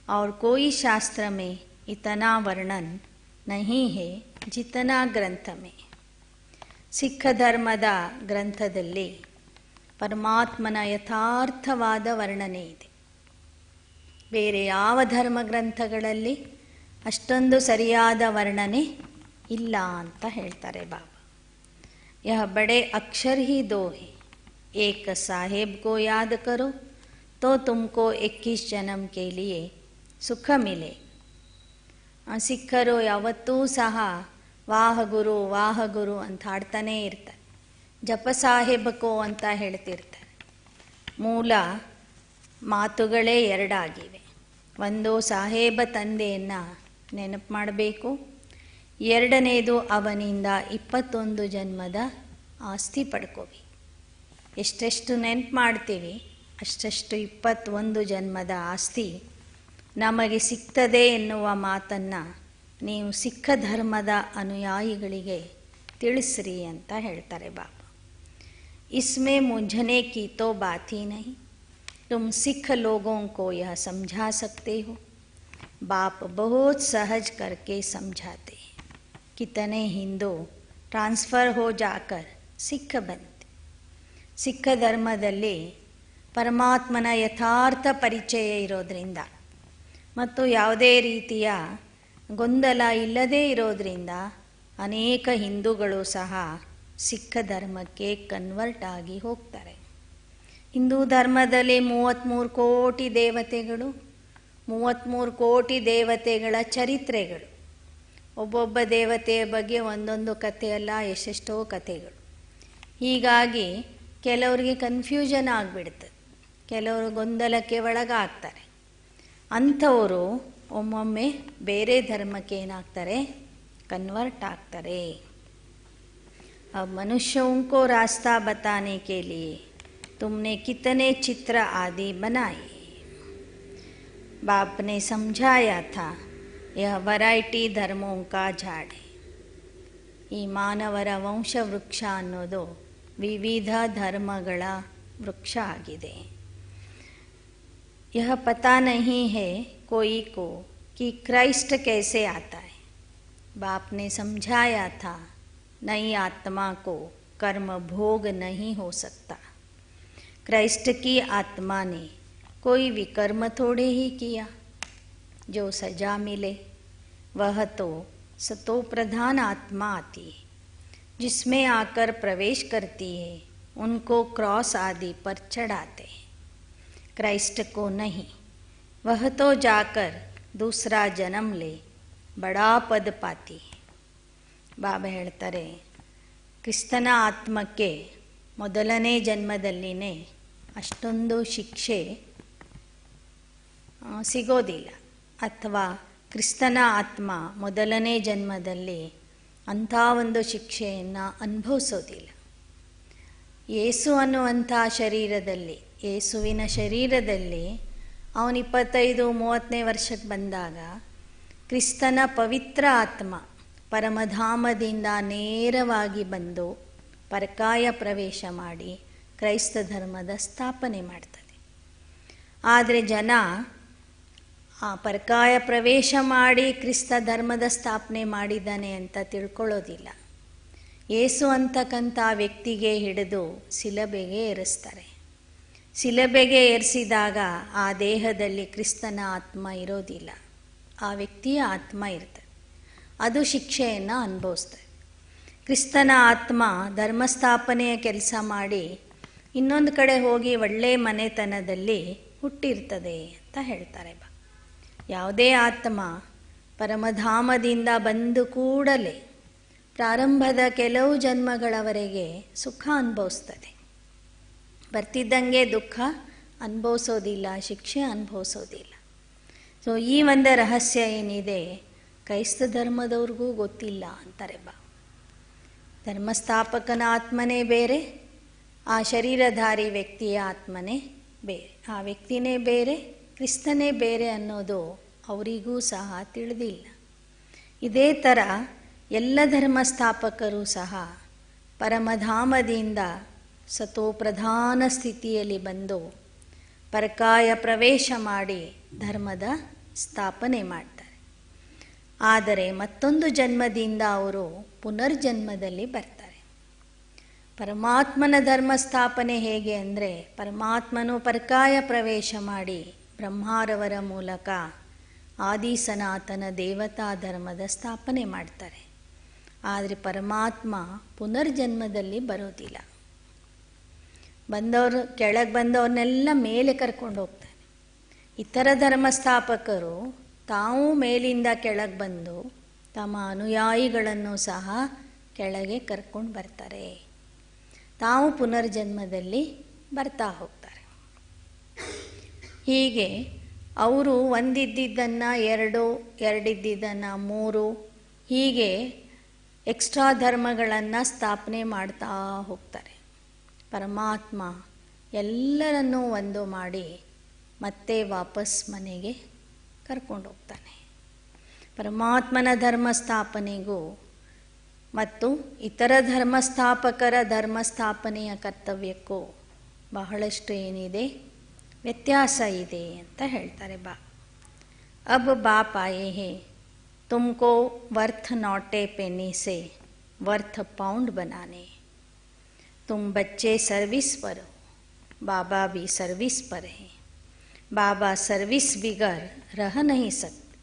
और कोई शास्त्र में इतना वर्णन नहीं है जितना ग्रंथ में. ಸಿಖ್ ಧರ್ಮದ ಗ್ರಂಥದಲ್ಲಿ ಪರಮಾತ್ಮನ ಯಥಾರ್ಥವಾದ ವರ್ಣನೆ ಇದೆ. ಬೇರೆ ಯಾವ ಧರ್ಮ ಗ್ರಂಥಗಳಲ್ಲಿ ಅಷ್ಟೊಂದು ಸರಿಯಾದ ವರ್ಣನೆ ಇಲ್ಲ ಅಂತ ಹೇಳ್ತಾರೆ ಬಾಬಾ. ಯಹ ಬಡೆ ಅಕ್ಷರ ಹಿ ದೋ ಹೈ, ಏಕ ಸಾಹೇಬ್ ಕೋ ಯಾದ್ ಕರೋ ತೋ ತುಮಕೋ 21 ಜನ್ಮ ಕೆ ಲಿಯೆ ಸುಖ ಮಿಲೆ. ಸಿಖ್ಖರು ಯಾವತ್ತೂ ಸಹ ವಾಹ ಗುರು ಅಂತ ಹಾಡ್ತಾನೇ ಇರ್ತಾರೆ. ಜಪ ಸಾಹೇಬಕೋ ಅಂತ ಹೇಳ್ತಿರ್ತಾರೆ. ಮೂಲ ಮಾತುಗಳೇ ಎರಡಾಗಿವೆ. ಒಂದು ಸಾಹೇಬ ತಂದೆಯನ್ನು ನೆನಪು ಮಾಡಬೇಕು, ಎರಡನೇದು ಅವನಿಂದ 21 ಜನ್ಮದ ಆಸ್ತಿ ಪಡ್ಕೋವಿ. ಎಷ್ಟೆಷ್ಟು ನೆನಪು ಮಾಡ್ತೀವಿ ಅಷ್ಟೆಷ್ಟು 21 ಜನ್ಮದ ಆಸ್ತಿ ನಮಗೆ ಸಿಗ್ತದೆ ಎನ್ನುವ ಮಾತನ್ನು ನೀವು ಸಿಖ್ ಧರ್ಮದ ಅನುಯಾಯಿಗಳಿಗೆ ತಿಳಿಸ್ರಿ ಅಂತ ಹೇಳ್ತಾರೆ ಬಾಬಾ. इसमें मूंझने की तो बात ही नहीं, तुम सिख लोगों को यह समझा सकते हो. बाप बहुत सहज करके समझाते हैं. कितने हिंदू ट्रांसफ़र हो जाकर सिख बनते. ಸಿಖ್ ಧರ್ಮದಲ್ಲಿ ಪರಮಾತ್ಮನ ಯಥಾರ್ಥ ಪರಿಚಯ ಇರೋದರಿಂದ ಮತ್ತು ಯಾವುದೇ ರೀತಿಯ ಗೊಂದಲ ಇಲ್ಲದೇ ಇರೋದರಿಂದ ಅನೇಕ ಹಿಂದೂಗಳು ಸಹ ಸಿಖ್ ಧರ್ಮಕ್ಕೆ ಕನ್ವರ್ಟ್ ಆಗಿ ಹೋಗ್ತಾರೆ. ಹಿಂದೂ ಧರ್ಮದಲ್ಲಿ 33 ಕೋಟಿ ದೇವತೆಗಳು, 33 ಕೋಟಿ ದೇವತೆಗಳ ಚರಿತ್ರೆಗಳು, ಒಬ್ಬೊಬ್ಬ ದೇವತೆಯ ಬಗ್ಗೆ ಒಂದೊಂದು ಕಥೆಯಲ್ಲ, ಎಷ್ಟೆಷ್ಟೋ ಕಥೆಗಳು. ಹೀಗಾಗಿ ಕೆಲವರಿಗೆ ಕನ್ಫ್ಯೂಷನ್ ಆಗಿಬಿಡ್ತದೆ, ಕೆಲವರು ಗೊಂದಲಕ್ಕೆ ಒಳಗಾಗ್ತಾರೆ. ಅಂಥವರು ಒಮ್ಮೊಮ್ಮೆ ಬೇರೆ ಧರ್ಮಕ್ಕೆ ಏನಾಗ್ತಾರೆ, ಕನ್ವರ್ಟ್ ಆಗ್ತಾರೆ. अब मनुष्यों को रास्ता बताने के लिए तुमने कितने चित्र आदि बनाए. बाप ने समझाया था यह वैरायटी धर्मों का झाड़ है. ಈ ಮಾನವರ ವಂಶವೃಕ್ಷ ಅನ್ನೋದು ವಿವಿಧ ಧರ್ಮಗಳ ವೃಕ್ಷ ಆಗಿದೆ. यह पता नहीं है कोई को कि क्राइस्ट कैसे आता है. बाप ने समझाया था नई आत्मा को कर्म भोग नहीं हो सकता. क्राइस्ट की आत्मा ने कोई विकर्म थोड़े ही किया. जो सजा मिले वह तो सतो प्रधान आत्मा आती है, जिसमें आकर प्रवेश करती है उनको क्रॉस आदि पर चढ़ाते हैं. क्राइस्ट को नहीं, वह तो जाकर दूसरा जन्म ले बड़ा पद पाती है. ಬಾಬಾ ಹೇಳ್ತಾರೆ, ಕ್ರಿಸ್ತನ ಆತ್ಮಕ್ಕೆ ಮೊದಲನೇ ಜನ್ಮದಲ್ಲಿನೇ ಅಷ್ಟೊಂದು ಶಿಕ್ಷೆ ಸಿಗೋದಿಲ್ಲ, ಅಥವಾ ಕ್ರಿಸ್ತನ ಆತ್ಮ ಮೊದಲನೇ ಜನ್ಮದಲ್ಲಿ ಅಂಥ ಒಂದು ಶಿಕ್ಷೆಯನ್ನು ಅನುಭವಿಸೋದಿಲ್ಲ. ಯೇಸು ಅನ್ನುವಂಥ ಶರೀರದಲ್ಲಿ, ಯೇಸುವಿನ ಶರೀರದಲ್ಲಿ ಅವನು 25-30ನೇ ವರ್ಷಕ್ಕೆ ಬಂದಾಗ ಕ್ರಿಸ್ತನ ಪವಿತ್ರ ಆತ್ಮ ಪರಮಧಾಮದಿಂದ ನೇರವಾಗಿ ಬಂದು ಪರಕಾಯ ಪ್ರವೇಶ ಮಾಡಿ ಕ್ರೈಸ್ತ ಧರ್ಮದ ಸ್ಥಾಪನೆ ಮಾಡ್ತದೆ. ಆದರೆ ಜನ ಆ ಪರಕಾಯ ಪ್ರವೇಶ ಮಾಡಿ ಕ್ರಿಸ್ತ ಧರ್ಮದ ಸ್ಥಾಪನೆ ಮಾಡಿದ್ದಾನೆ ಅಂತ ತಿಳ್ಕೊಳ್ಳೋದಿಲ್ಲ. ಯೇಸು ಅಂತಕ್ಕಂಥ ವ್ಯಕ್ತಿಗೆ ಹಿಡಿದು ಶಿಲುಬೆಗೆ ಏರಿಸ್ತಾರೆ. ಶಿಲುಬೆಗೆ ಏರಿಸಿದಾಗ ಆ ದೇಹದಲ್ಲಿ ಕ್ರಿಸ್ತನ ಆತ್ಮ ಇರೋದಿಲ್ಲ, ಆ ವ್ಯಕ್ತಿಯ ಆತ್ಮ ಇರ್ತದೆ. ಅದು ಶಿಕ್ಷೆಯನ್ನು ಅನುಭವಿಸ್ತದೆ. ಕ್ರಿಸ್ತನ ಆತ್ಮ ಧರ್ಮಸ್ಥಾಪನೆಯ ಕೆಲಸ ಮಾಡಿ ಇನ್ನೊಂದು ಕಡೆ ಹೋಗಿ ಒಳ್ಳೆಯ ಮನೆತನದಲ್ಲಿ ಹುಟ್ಟಿರ್ತದೆ ಅಂತ ಹೇಳ್ತಾರೆ. ಯಾವುದೇ ಆತ್ಮ ಪರಮಧಾಮದಿಂದ ಬಂದು ಕೂಡಲೇ ಪ್ರಾರಂಭದ ಕೆಲವು ಜನ್ಮಗಳವರೆಗೆ ಸುಖ ಅನುಭವಿಸ್ತದೆ. ಬರ್ತಿದ್ದಂಗೆ ದುಃಖ ಅನುಭವಿಸೋದಿಲ್ಲ, ಶಿಕ್ಷೆ ಅನುಭವಿಸೋದಿಲ್ಲ. ಸೊ ಈ ಒಂದು ರಹಸ್ಯ ಏನಿದೆ ಕ್ರೈಸ್ತ ಧರ್ಮದವ್ರಿಗೂ ಗೊತ್ತಿಲ್ಲ ಅಂತಾರೆ ಬಾ. ಧರ್ಮಸ್ಥಾಪಕನ ಆತ್ಮನೇ ಬೇರೆ, ಆ ಶರೀರಧಾರಿ ವ್ಯಕ್ತಿಯ ಆತ್ಮನೇ ಬೇರೆ, ಆ ವ್ಯಕ್ತಿನೇ ಬೇರೆ, ಕ್ರಿಸ್ತನೇ ಬೇರೆ ಅನ್ನೋದು ಅವರಿಗೂ ಸಹ ತಿಳಿದಿಲ್ಲ. ಇದೇ ಥರ ಎಲ್ಲ ಧರ್ಮಸ್ಥಾಪಕರು ಸಹ ಪರಮಧಾಮದಿಂದ ಸತೋಪ್ರಧಾನ ಸ್ಥಿತಿಯಲ್ಲಿ ಬಂದು ಪರಕಾಯ ಪ್ರವೇಶ ಮಾಡಿ ಧರ್ಮದ ಸ್ಥಾಪನೆ ಮಾಡ್ತಾರೆ. ಆದರೆ ಮತ್ತೊಂದು ಜನ್ಮದಿಂದ ಅವರು ಪುನರ್ಜನ್ಮದಲ್ಲಿ ಬರ್ತಾರೆ. ಪರಮಾತ್ಮನ ಧರ್ಮ ಸ್ಥಾಪನೆ ಹೇಗೆ ಅಂದರೆ, ಪರಮಾತ್ಮನು ಪರಕಾಯ ಪ್ರವೇಶ ಮಾಡಿ ಬ್ರಹ್ಮಾರವರ ಮೂಲಕ ಆದಿ ಸನಾತನ ದೇವತಾ ಧರ್ಮದ ಸ್ಥಾಪನೆ ಮಾಡ್ತಾರೆ. ಆದರೆ ಪರಮಾತ್ಮ ಪುನರ್ಜನ್ಮದಲ್ಲಿ ಬರೋದಿಲ್ಲ. ಬಂದವರು ಕೆಳಗೆ ಬಂದವ್ರನ್ನೆಲ್ಲ ಮೇಲೆ ಕರ್ಕೊಂಡು ಹೋಗ್ತಾನೆ. ಇತರ ಧರ್ಮಸ್ಥಾಪಕರು ತಾವು ಮೇಲಿಂದ ಕೆಳಗೆ ಬಂದು ತಮ್ಮ ಅನುಯಾಯಿಗಳನ್ನು ಸಹ ಕೆಳಗೆ ಕರ್ಕೊಂಡು ಬರ್ತಾರೆ. ತಾವು ಪುನರ್ಜನ್ಮದಲ್ಲಿ ಬರ್ತಾ ಹೋಗ್ತಾರೆ. ಹೀಗೆ ಅವರು ಒಂದಿದ್ದನ್ನು ಎರಡಿದ್ದನ್ನು 3 ಹೀಗೆ ಎಕ್ಸ್ಟ್ರಾ ಧರ್ಮಗಳನ್ನು ಸ್ಥಾಪನೆ ಮಾಡ್ತಾ ಹೋಗ್ತಾರೆ. ಪರಮಾತ್ಮ ಎಲ್ಲರನ್ನೂ ಒಂದು ಮಾಡಿ ಮತ್ತೆ ವಾಪಸ್ ಮನೆಗೆ ಕರ್ಕೊಂಡು ಹೋಗ್ತಾನೆ. ಪರಮಾತ್ಮನ ಧರ್ಮ ಸ್ಥಾಪನೆಗೂ ಮತ್ತು ಇತರ ಧರ್ಮಸ್ಥಾಪಕರ ಧರ್ಮ ಸ್ಥಾಪನೆಯ ಕರ್ತವ್ಯಕ್ಕೂ ಬಹಳಷ್ಟು ಏನಿದೆ ವ್ಯತ್ಯಾಸ ಇದೆ ಅಂತ ಹೇಳ್ತಾರೆ ಬಾ. ಅಬ್ ಬಾಪ್ ಆಯೇ ಹೇ ತುಮಕೋ ವರ್थ नॉटे पेनी से वर्थ पाउंड बनाने, तुम बच्चे सर्विस पर हो, बाबा भी सर्विस पर है, बाबा सर्विस बिगर रह नहीं सकते,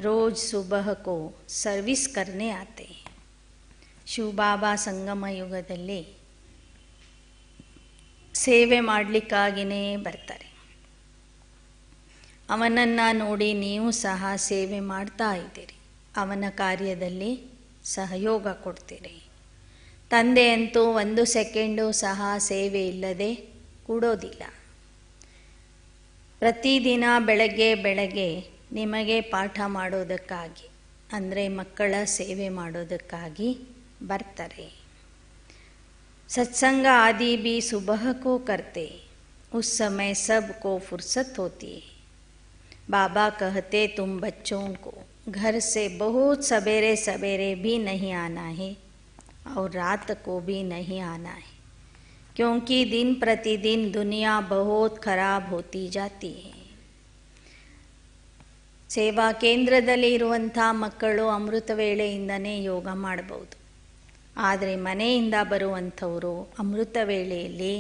रोज सुबह को सर्विस करने आते हैं. ಶಿವ ಬಾಬಾ ಸಂಗಮ ಯುಗದಲ್ಲಿ ಸೇವೆ ಮಾಡಲಿಕ್ಕಾಗಿಯೇ ಬರ್ತಾರೆ. ಅವನನ್ನು ನೋಡಿ ನೀವು ಸಹ ಸೇವೆ ಮಾಡ್ತಾ ಇದ್ದೀರಿ, ಅವನ ಕಾರ್ಯದಲ್ಲಿ ಸಹಯೋಗ ಕೊಡ್ತೀರಿ. ತಂದೆಯಂತೂ 1 ಸೆಕೆಂಡು ಸಹ ಸೇವೆ ಇಲ್ಲದೆ ಕೂಡೋದಿಲ್ಲ. ಪ್ರತಿದಿನ ಬೆಳಗ್ಗೆ ನಿಮಗೆ ಪಾಠ ಮಾಡೋದಕ್ಕಾಗಿ, ಅಂದರೆ ಮಕ್ಕಳ ಸೇವೆ ಮಾಡೋದಕ್ಕಾಗಿ ಬರ್ತಾರೆ. सत्संग आदि भी सुबह को करते, उस समय सब को फुर्सत होती है. बाबा कहते तुम बच्चों को घर से बहुत सवेरे सवेरे भी नहीं आना है और रात को भी नहीं आना है, क्योंकि दिन प्रतिदिन दुनिया बहुत खराब होती जाती है. ಸೇವಾ ಕೇಂದ್ರದಲ್ಲಿ ಇರುವಂಥ ಮಕ್ಕಳು ಅಮೃತ ವೇಳೆಯಿಂದನೇ ಯೋಗ ಮಾಡಬಹುದು. ಆದರೆ ಮನೆಯಿಂದ ಬರುವಂಥವರು ಅಮೃತ ವೇಳೆಯಲ್ಲಿ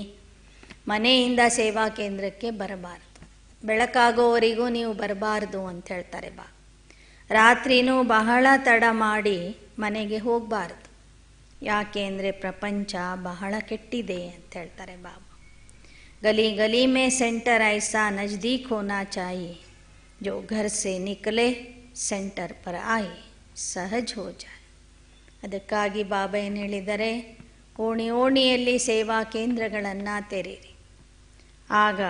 ಮನೆಯಿಂದ ಸೇವಾ ಕೇಂದ್ರಕ್ಕೆ ಬರಬಾರ್ದು. ಬೆಳಕಾಗೋವರೆಗೂ ನೀವು ಬರಬಾರ್ದು ಅಂತ ಹೇಳ್ತಾರೆ ಬಾ. ರಾತ್ರಿನೂ ಬಹಳ ತಡ ಮಾಡಿ ಮನೆಗೆ ಹೋಗಬಾರ್ದು. ಯಾಕೆ ಅಂದರೆ ಪ್ರಪಂಚ ಬಹಳ ಕೆಟ್ಟಿದೆ ಅಂತ ಹೇಳ್ತಾರೆ ಬಾಬಾ. ಗಲಿ ಗಲಿ ಮೇ ಸೆಂಟರ್ ಐಸಾ ನಜ್ದೀಕ್ ಹೋನಾ ಚಾಹಿಯೆ, ಜೋ ಘರ್ ಸೆ ನಿಕಲೆ ಸೆಂಟರ್ ಪರ್ ಆಯೆ ಸಹಜ ಹೋ ಜಾಯೆ. ಅದಕ್ಕಾಗಿ ಬಾಬಾ ಏನು ಹೇಳಿದ್ದಾರೆ, ಓಣಿಯಲ್ಲಿ ಸೇವಾ ಕೇಂದ್ರಗಳನ್ನು ತೆರೀರಿ. ಆಗ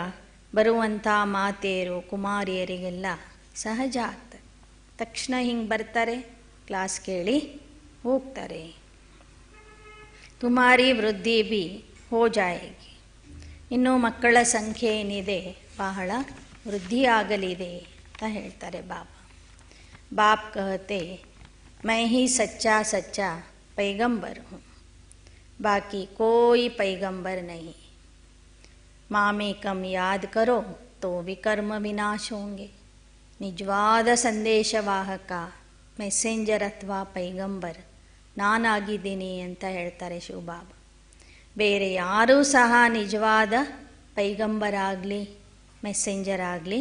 ಬರುವಂಥ ಮಾತೆಯರು ಕುಮಾರಿಯರಿಗೆಲ್ಲ ಸಹಜ ಆಗ್ತದೆ. ತಕ್ಷಣ ಹಿಂಗೆ ಬರ್ತಾರೆ, ಕ್ಲಾಸ್ ಕೇಳಿ ಹೋಗ್ತಾರೆ. ತುಮಾರಿ ವೃದ್ಧಿ ಬಿ ಹೋ ಜಾಯೇಗಿ. ಇನ್ನು ಮಕ್ಕಳ ಸಂಖ್ಯೆ ಏನಿದೆ ಬಹಳ ವೃದ್ಧಿಯಾಗಲಿದೆ ಅಂತ ಹೇಳ್ತಾರೆ ಬಾಬಾ. ಬಾಪ್ ಕಹತೆ मैं ही सच्चा पैगंबर हूँ, बाकी कोई पैगंबर नहीं. मामेकम याद करो तो विकर्म विनाश होंगे. ನಿಜವಾದ ಸಂದೇಶವಾಹಕ ಮೆಸೆಂಜರ್ ಅಥವಾ ಪೈಗಂಬರ್ ನಾನಾಗಿದ್ದೀನಿ ಅಂತ ಹೇಳ್ತಾರೆ ಶಿವಬಾಬಾ. ಬೇರೆ ಯಾರೂ ಸಹ ನಿಜವಾದ ಪೈಗಂಬರ್ ಆಗಲಿ ಮೆಸೆಂಜರ್ ಆಗಲಿ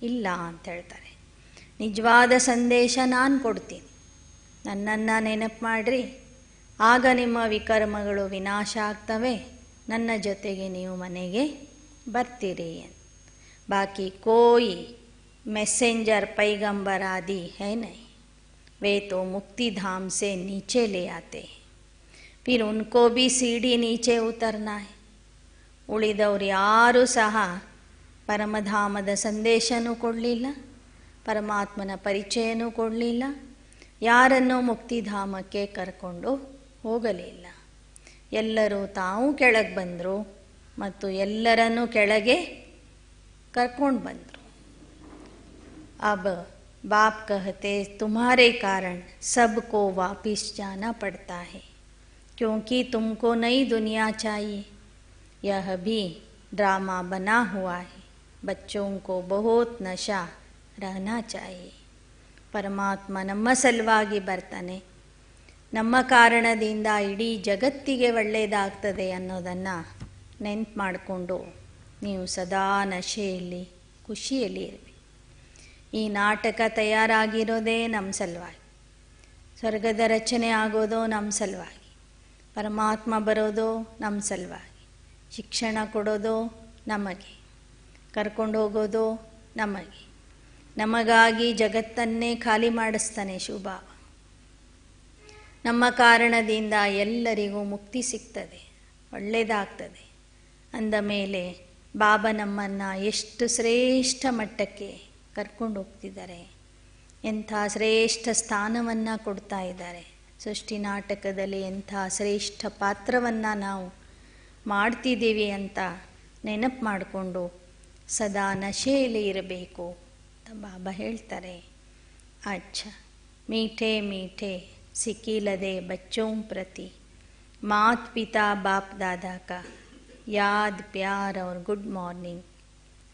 ಇಲ್ಲ ಅಂತ ಹೇಳ್ತಾರೆ. ನಿಜವಾದ ಸಂದೇಶ ನಾನು ಕೊಡ್ತೀನಿ, ನನ್ನನ್ನು ನೆನಪು ಮಾಡಿರಿ, ಆಗ ನಿಮ್ಮ ವಿಕರ್ಮಗಳು ವಿನಾಶ ಆಗ್ತವೆ, ನನ್ನ ಜೊತೆಗೆ ನೀವು ಮನೆಗೆ ಬರ್ತೀರಿ. ಬಾಕಿ ಕೋಯಿ मैसेंजर पैगंबर आदि है नहीं, वे तो मुक्ति धाम से नीचे ले आते हैं, फिर उनको भी सीढ़ी नीचे उतरना है. ಉಳಿದವರು ಯಾರೂ ಸಹ ಪರಮಧಾಮದ ಸಂದೇಶನೂ ಕೊಡಲಿಲ್ಲ, ಪರಮಾತ್ಮನ ಪರಿಚಯನೂ ಕೊಡಲಿಲ್ಲ, ಯಾರನ್ನೂ ಮುಕ್ತಿಧಾಮಕ್ಕೆ ಕರ್ಕೊಂಡು ಹೋಗಲಿಲ್ಲ. ಎಲ್ಲರೂ ತಾವು ಕೆಳಗೆ ಬಂದರು ಮತ್ತು ಎಲ್ಲರನ್ನೂ ಕೆಳಗೆ ಕರ್ಕೊಂಡು ಬಂದರು. अब बाप कहते तुम्हारे कारण सबको वापिस जाना पड़ता है, क्योंकि तुमको नई दुनिया चाहिए. यह भी ड्रामा बना हुआ है. बच्चों को बहुत नशा रहना चाहिए. ಪರಮಾತ್ಮ ನಮ್ಮ ಸಲುವಾಗಿ ಬರ್ತಾನೆ, ನಮ್ಮ ಕಾರಣದಿಂದ ಇಡೀ ಜಗತ್ತಿಗೆ ಒಳ್ಳೆಯದಾಗ್ತದೆ ಅನ್ನೋದನ್ನು ನೆನ್ಪು ಮಾಡಿಕೊಂಡು ನೀವು ಸದಾ ನಶೆಯಲ್ಲಿ ಖುಷಿಯಲ್ಲಿ ಇರಬೇಕು. ಈ ನಾಟಕ ತಯಾರಾಗಿರೋದೇ ನಮ್ಮ ಸಲುವಾಗಿ, ಸ್ವರ್ಗದ ರಚನೆ ಆಗೋದು ನಮ್ಮ ಸಲುವಾಗಿ, ಪರಮಾತ್ಮ ಬರೋದು ನಮ್ಮ ಸಲುವಾಗಿ, ಶಿಕ್ಷಣ ಕೊಡೋದು ನಮಗೆ, ಕರ್ಕೊಂಡು ಹೋಗೋದು ನಮಗೆ, ನಮಗಾಗಿ ಜಗತ್ತನ್ನೇ ಖಾಲಿ ಮಾಡಿಸ್ತಾನೆ ಶಿವಬಾಬ. ನಮ್ಮ ಕಾರಣದಿಂದ ಎಲ್ಲರಿಗೂ ಮುಕ್ತಿ ಸಿಗ್ತದೆ, ಒಳ್ಳೆಯದಾಗ್ತದೆ ಅಂದ ಮೇಲೆ ಬಾಬಾ ನಮ್ಮನ್ನು ಎಷ್ಟು ಶ್ರೇಷ್ಠ ಮಟ್ಟಕ್ಕೆ ಕರ್ಕೊಂಡು ಹೋಗ್ತಿದ್ದಾರೆ, ಎಂಥ ಶ್ರೇಷ್ಠ ಸ್ಥಾನವನ್ನು ಕೊಡ್ತಾ ಇದ್ದಾರೆ. ಸೃಷ್ಟಿ ನಾಟಕದಲ್ಲಿ ಎಂಥ ಶ್ರೇಷ್ಠ ಪಾತ್ರವನ್ನು ನಾವು ಮಾಡ್ತಿದ್ದೀವಿ ಅಂತ ನೆನಪು ಮಾಡಿಕೊಂಡು ಸದಾ ನಶೆಯಲ್ಲಿ ಇರಬೇಕು ಅಂತ ಬಾಬಾ ಹೇಳ್ತಾರೆ. ಅಚ್ಚಾ ಮೀಠೆ ಮೀಠೆ ಸಿಕ್ಕಿಲ್ಲದೆ ಬಚ್ಚೋಂ ಪ್ರತಿ ಮಾತ್ ಪಿತಾ ಬಾಪ್ दादा का याद प्यार और गुड मॉर्निंग.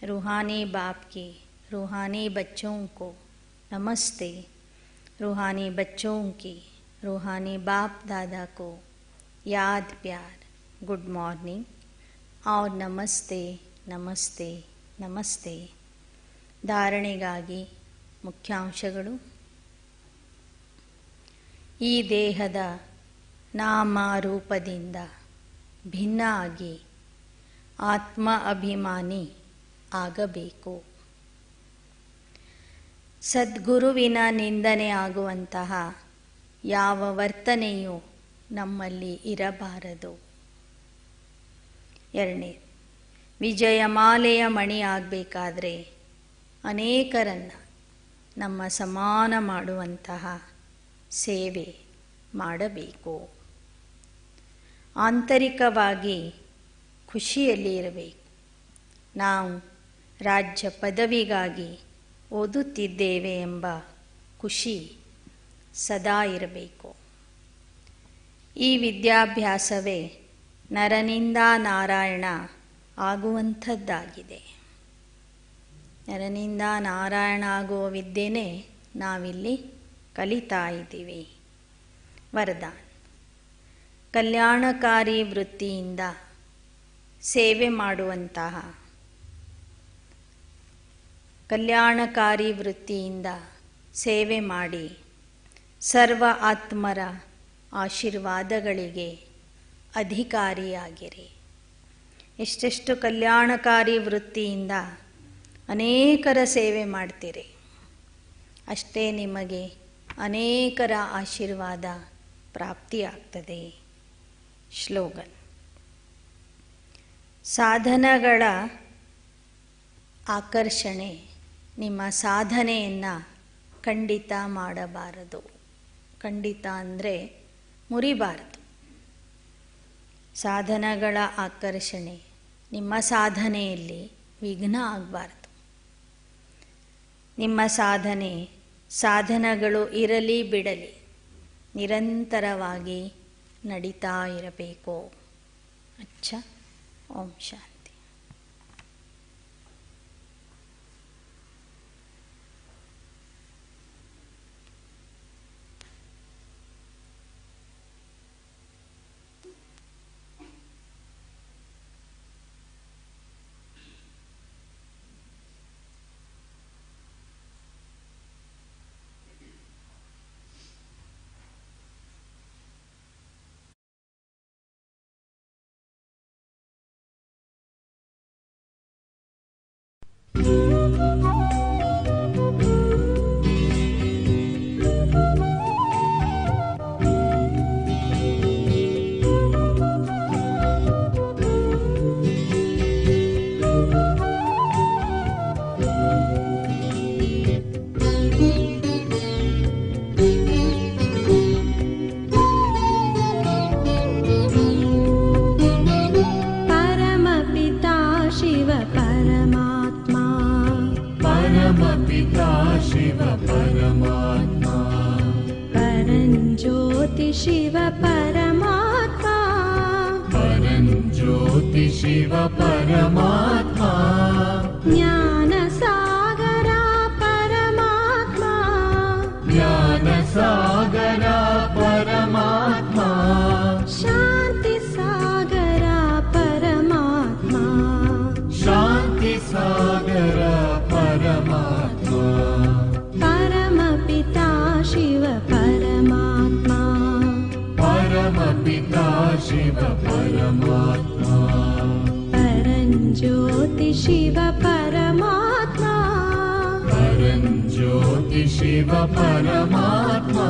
रूहानी बाप की रूहानी बच्चों को नमस्ते. रूहानी बच्चों की रूहानी बाप दादा को याद प्यार गुड मॉर्निंग और नमस्ते ನಮಸ್ತೆ ನಮಸ್ತೆ. ಧಾರಣೆಗಾಗಿ ಮುಖ್ಯಾಂಶಗಳು. ಈ ದೇಹದ ನಾಮರೂಪದಿಂದ ಭಿನ್ನ ಆಗಿ ಆತ್ಮ ಅಭಿಮಾನಿ ಆಗಬೇಕು. ಸದ್ಗುರುವಿನ ನಿಂದನೆ ಆಗುವಂತಹ ಯಾವ ವರ್ತನೆಯೂ ನಮ್ಮಲ್ಲಿ ಇರಬಾರದು. ಎರಡನೇ, ವಿಜಯಮಾಲೆಯ ಮಣಿ ಆಗಬೇಕಾದ್ರೆ ಅನೇಕರನ್ನು ನಮ್ಮ ಸಮಾನ ಮಾಡುವಂತಹ ಸೇವೆ ಮಾಡಬೇಕು. ಆಂತರಿಕವಾಗಿ ಖುಷಿಯಲ್ಲಿ ಇರಬೇಕು. ನಾವು ರಾಜ್ಯ ಪದವಿಗಾಗಿ ಓದುತ್ತಿದ್ದೇವೆ ಎಂಬ ಖುಷಿ ಸದಾ ಇರಬೇಕು. ಈ ವಿದ್ಯಾಭ್ಯಾಸವೇ ನರನಿಂದ ನಾರಾಯಣ ಆಗುವಂಥದ್ದಾಗಿದೆ. ನರನಿಂದ ನಾರಾಯಣ ಆಗುವ ವಿದ್ಯೆನೇ ನಾವಿಲ್ಲಿ ಕಲಿತಾ ಇದ್ದೀವಿ. ವರದಾನ. ಕಲ್ಯಾಣಕಾರಿ ವೃತ್ತಿಯಿಂದ ಸೇವೆ ಮಾಡುವಂತಹ, ಕಲ್ಯಾಣಕಾರಿ ವೃತ್ತಿಯಿಂದ ಸೇವೆ ಮಾಡಿ ಸರ್ವ ಆತ್ಮರ ಆಶೀರ್ವಾದಗಳಿಗೆ ಅಧಿಕಾರಿಯಾಗಿರಿ. ಎಷ್ಟೆಷ್ಟು ಕಲ್ಯಾಣಕಾರಿ ವೃತ್ತಿಯಿಂದ ಅನೇಕರ ಸೇವೆ ಮಾಡ್ತೀರಿ, ಅಷ್ಟೇ ನಿಮಗೆ ಅನೇಕರ ಆಶೀರ್ವಾದ ಪ್ರಾಪ್ತಿಯಾಗ್ತದೆ. ಶ್ಲೋಗನ್. ಸಾಧನಗಳ ಆಕರ್ಷಣೆ ನಿಮ್ಮ ಸಾಧನೆಯನ್ನು ಖಂಡಿತ ಮಾಡಬಾರದು. ಖಂಡಿತ ಅಂದರೆ ಮುರಿಬಾರದು. ಸಾಧನಗಳ ಆಕರ್ಷಣೆ ನಿಮ್ಮ ಸಾಧನೆಯಲ್ಲಿ ವಿಘ್ನ ಆಗಬಾರ್ದು. ನಿಮ್ಮ ಸಾಧನಗಳು ಇರಲಿ ಬಿಡಲಿ ನಿರಂತರವಾಗಿ ನಡೀತಾ ಇರಬೇಕು. ಅಚ್ಚಾ. ಓಂ ಶಾಂತಿ. परञ्ज्योति शिव परमात्मा, परञ्ज्योति शिव परमात्मा, ज्ञानसागरा परमात्मा, ज्ञानसागरा परमात्मा, शान्तिसागरा परमात्मा, शान्तिसागरा परमात्मा, परमपिता शिव परमात्मा, परमपिता शिव परमात्मा, परञ्ज्योति शिव परमात्मा, परञ्ज्योति शिव परमात्मा,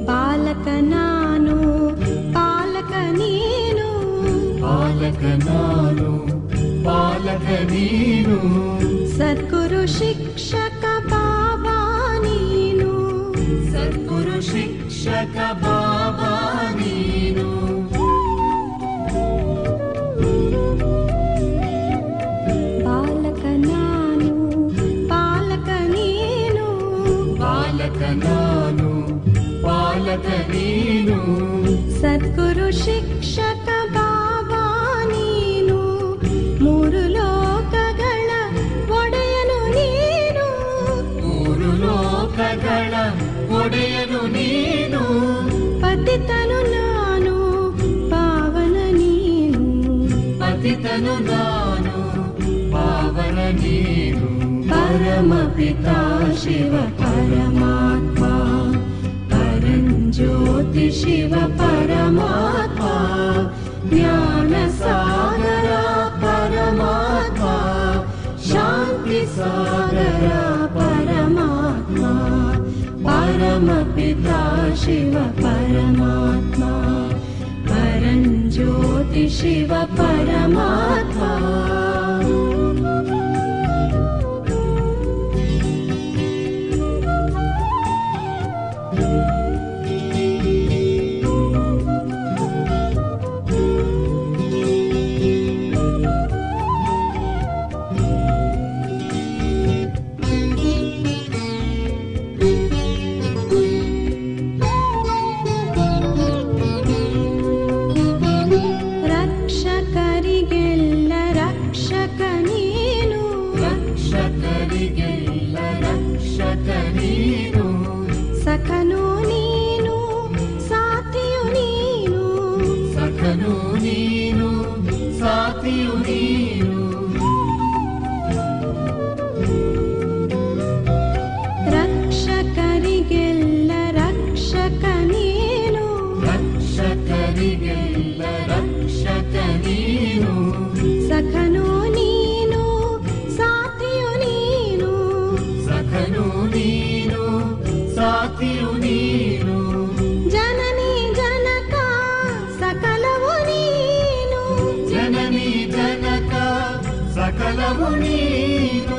ಬಾಲಕ ನಾನು ಪಾಲಕ ನೀನು, ಪಾಲಕ ನಾನು ಪಾಲಕ ನೀನು, ಸದ್ಗುರು ಶಿಕ್ಷಕ ಬಾಬಾ ನೀನು, ಸದ್ಗುರು ಶಿಕ್ಷಕ ಬಾಬಾ ನೀನು, ಬಾಲಕ ನಾನು ಪಾಲಕ ನೀನು, ಬಾಲಕ ನಾನು ಪಾಲಕ ನೀನು, ಸದ್ಗುರು ಶಿಕ್ಷಕ ಬಾಬಾ ನೀನು, ಮೂರು ಲೋಕಗಳ ಒಡೆಯನು ನೀನು, ಮೂರು ಲೋಕಗಳ ಒಡೆಯನು ನೀನು, ಪತಿತನು ನಾನು ಪಾವನ ನೀನು, ಪತಿತನು ನಾನು ಪಾವನ ನೀನು, परमपिता शिव परमात्मा, परञ्ज्योति शिव परमात्मा, ज्ञानसागरा परमात्मा, शान्तिसागरा परमात्मा, परमपिता शिव परमात्मा, परञ्ज्योति शिव परमात्मा, ರಕ್ಷಕರಿಗೆಲ್ಲ ರಕ್ಷಕ ನೀನು, ರಕ್ಷಕರಿಗೆಲ್ಲ ರಕ್ಷಕ ನೀನು, ಸಖನು ನೀನು ಸಾಥಿಯು ನೀನು, ಸಖನು ನೀನು ಸಾಥಿಯು ನೀನು, ರಕ್ಷಕರಿಗೆಲ್ಲ ರಕ್ಷಕ ನೀನು, ರಕ್ಷಕರಿಗೆಲ್ಲ ರಕ್ಷಕ ನೀನು, ಸಖನು ನೀನು ಸಾಥಿಯು ನೀನು, ಸಖನು ನೀನು ಸಾಥಿಯು ನೀನು, ಜನನಿ ಜನಕ ಸಕಲವು ನೀನು, ಜನನಿ ಜನಕ ಸಕಲವು ನೀನು,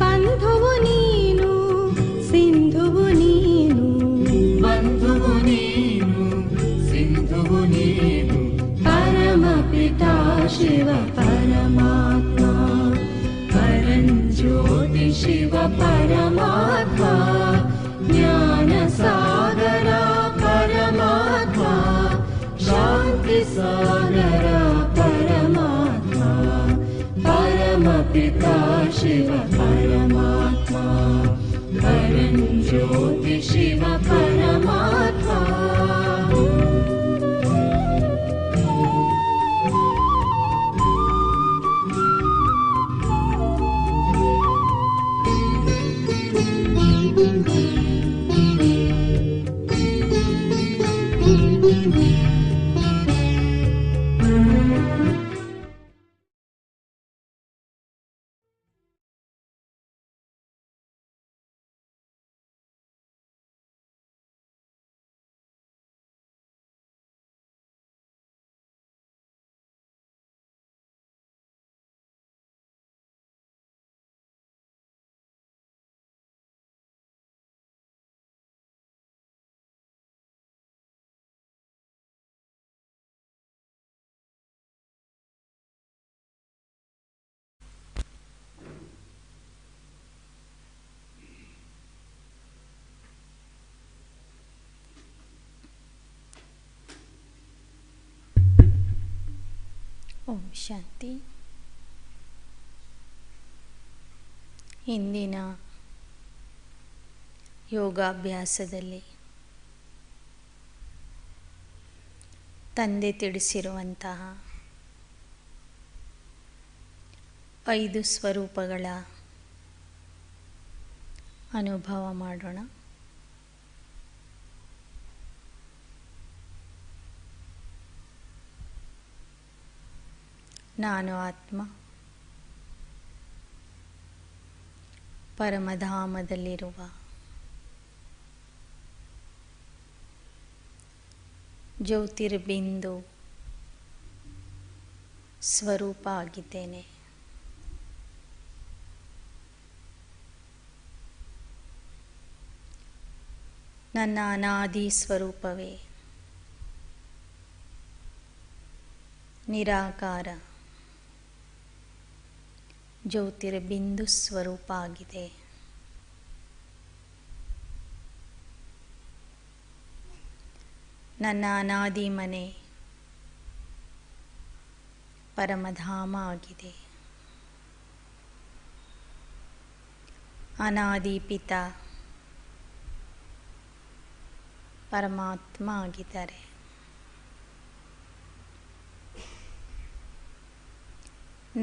ಬಂಧುವು ನೀನು ಸಿಂಧುವು ನೀನು, ಬಂಧುವು ನೀನು ಸಿಂಧುವು ನೀನು, परमपिता शिव परमात्मा, परञ्ज्योति शिव परमात्मा, ज्ञानसागरा परमात्मा, शान्तिसागरा परमात्मा, परमपिता शिव परमात्मा, परञ्ज्योति शिव परमात्मा, ಓಂ ಶಾಂತಿ. ಇಂದಿನ ಯೋಗಾಭ್ಯಾಸದಲ್ಲಿ ತಂದೆ ತಿಳಿಸಿರುವಂತಹ 5 ಸ್ವರೂಪಗಳ ಅನುಭವ ಮಾಡೋಣ. ನಾನು ಆತ್ಮ, ಪರಮಧಾಮದಲ್ಲಿರುವ ಜ್ಯೋತಿರ್ಬಿಂದು ಸ್ವರೂಪ ಆಗಿದ್ದೇನೆ. ನನ್ನ ಅನಾದಿ ಸ್ವರೂಪವೇ ನಿರಾಕಾರ ಜ್ಯೋತಿರ್ಬಿಂದು ಸ್ವರೂಪ ಆಗಿದೆ. ನನ್ನ ಅನಾದಿ ಮನೆ ಪರಮಧಾಮ ಆಗಿದೆ. ಅನಾದಿ ಪಿತಾ ಪರಮಾತ್ಮ ಆಗಿದ್ದಾರೆ.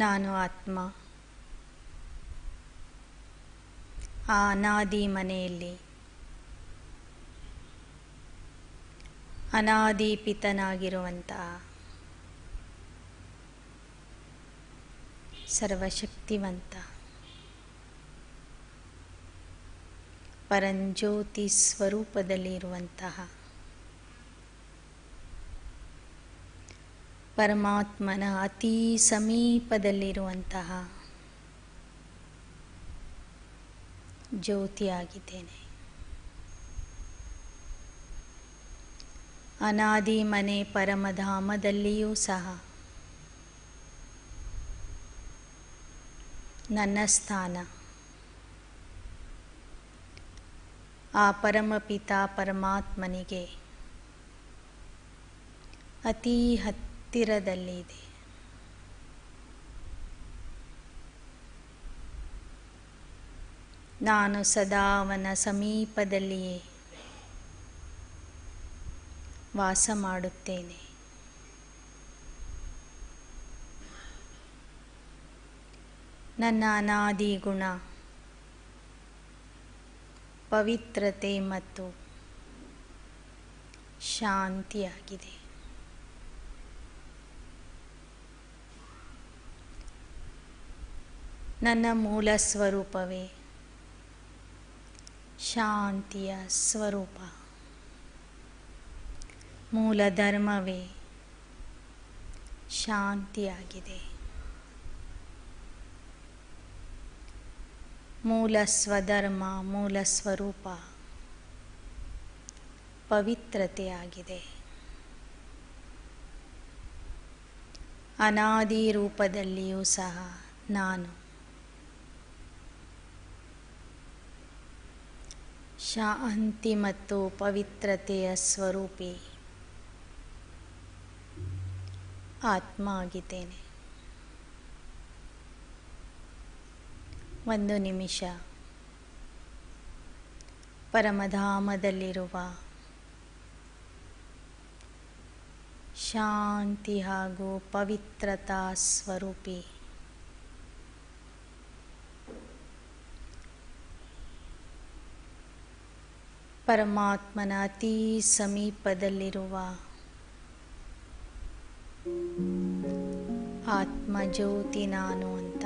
ನಾನು ಆತ್ಮ ಆ ಅನಾದಿ ಮನೆಯಲ್ಲಿ ಅನಾದಿ ಪಿತನಾಗಿರುವಂತಹ ಸರ್ವಶಕ್ತಿವಂತ ಪರಂಜ್ಯೋತಿ ಸ್ವರೂಪದಲ್ಲಿ ಇರುವಂತಹ ಪರಮಾತ್ಮನ ಅತೀ ಸಮೀಪದಲ್ಲಿರುವಂತಹ ಜ್ಯೋತಿಯಾಗಿದ್ದೇನೆ. ಅನಾದಿ ಮನೆ ಪರಮಧಾಮದಲ್ಲಿಯೂ ಸಹ ನನ್ನ ಸ್ಥಾನ ಆ ಪರಮಪಿತಾ ಪರಮಾತ್ಮನಿಗೆ ಅತೀ ಹತ್ತಿರದಲ್ಲಿದೆ. ನಾನು ಸದಾ ಅವನ ಸಮೀಪದಲ್ಲಿಯೇ ವಾಸ ಮಾಡುತ್ತೇನೆ. ನನ್ನ ಅನಾದಿ ಗುಣ ಪವಿತ್ರತೆ ಮತ್ತು ಶಾಂತಿಯಾಗಿದೆ. ನನ್ನ ಮೂಲ ಸ್ವರೂಪವೇ ಶಾಂತಿಯ ಸ್ವರೂಪ. ಮೂಲ ಧರ್ಮವೇ ಶಾಂತಿಯಾಗಿದೆ. ಮೂಲ ಸ್ವಧರ್ಮ, ಮೂಲ ಸ್ವರೂಪ ಪವಿತ್ರತೆಯಾಗಿದೆ. ಅನಾದಿ ರೂಪದಲ್ಲಿಯೂ ಸಹ ನಾನು ಶಾಂತಿ ಮತ್ತು ಪವಿತ್ರತೆಯ ಸ್ವರೂಪಿ ಆತ್ಮ ಆಗಿದ್ದೇನೆ. ಒಂದು ನಿಮಿಷ ಪರಮಧಾಮದಲ್ಲಿರುವ ಶಾಂತಿ ಹಾಗೂ ಪವಿತ್ರತಾ ಸ್ವರೂಪಿ ಪರಮಾತ್ಮನ ಅತೀ ಸಮೀಪದಲ್ಲಿರುವ ಆತ್ಮಜ್ಯೋತಿ ನಾನು ಅಂತ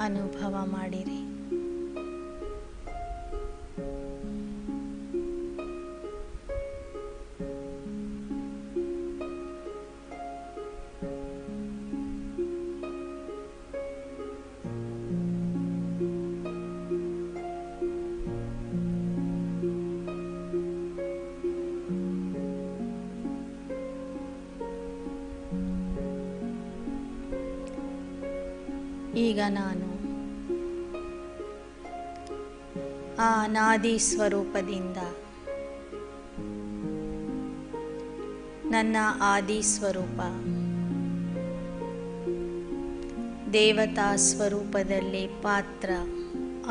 ಅನುಭವ ಮಾಡಿರಿ. ಈಗ ನಾನು ಆ ಅನಾದಿ ಸ್ವರೂಪದಿಂದ ನನ್ನ ಆದಿ ಸ್ವರೂಪ ದೇವತಾ ಸ್ವರೂಪದಲ್ಲಿ ಪಾತ್ರ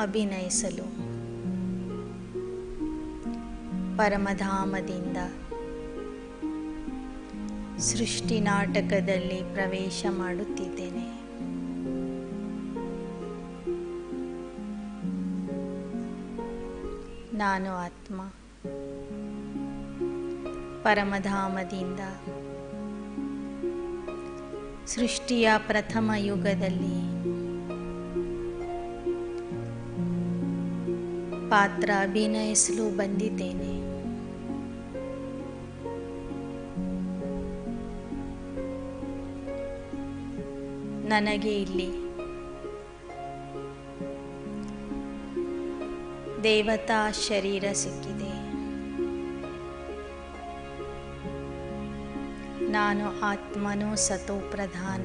ಅಭಿನಯಿಸಲು ಪರಮಧಾಮದಿಂದ ಸೃಷ್ಟಿ ನಾಟಕದಲ್ಲಿ ಪ್ರವೇಶ ಮಾಡುತ್ತಿದ್ದೇನೆ. ನಾನು ಆತ್ಮ ಪರಮಧಾಮದಿಂದ ಸೃಷ್ಟಿಯ ಪ್ರಥಮ ಯುಗದಲ್ಲಿ ಪಾತ್ರ ಅಭಿನಯಿಸಲು ಬಂದಿದ್ದೇನೆ. ನನಗೆ ಇಲ್ಲಿ ದೇವತಾ ಶರೀರ ಸಿಕ್ಕಿದೆ. ನಾನು ಆತ್ಮನು ಸತೋ ಪ್ರಧಾನ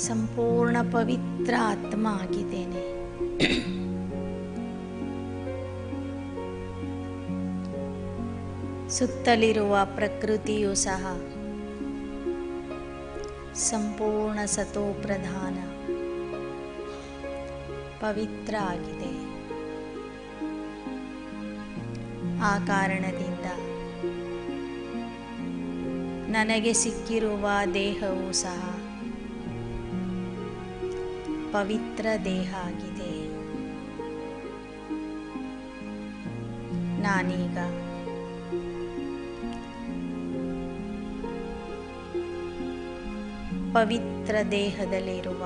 ಸಂಪೂರ್ಣ ಪವಿತ್ರ ಆತ್ಮ ಆಗಿದ್ದೇನೆ. ಸುತ್ತಲಿರುವ ಪ್ರಕೃತಿಯೂ ಸಹ ಸಂಪೂರ್ಣ ಸತೋ ಪ್ರಧಾನ ಪವಿತ್ರ ಆಗಿದೆ. ಆ ಕಾರಣದಿಂದ ನನಗೆ ಸಿಕ್ಕಿರುವ ದೇಹವೂ ಸಹ ಪವಿತ್ರ ದೇಹ ಆಗಿದೆ. ನಾನೀಗ ಪವಿತ್ರ ದೇಹದಲ್ಲಿರುವ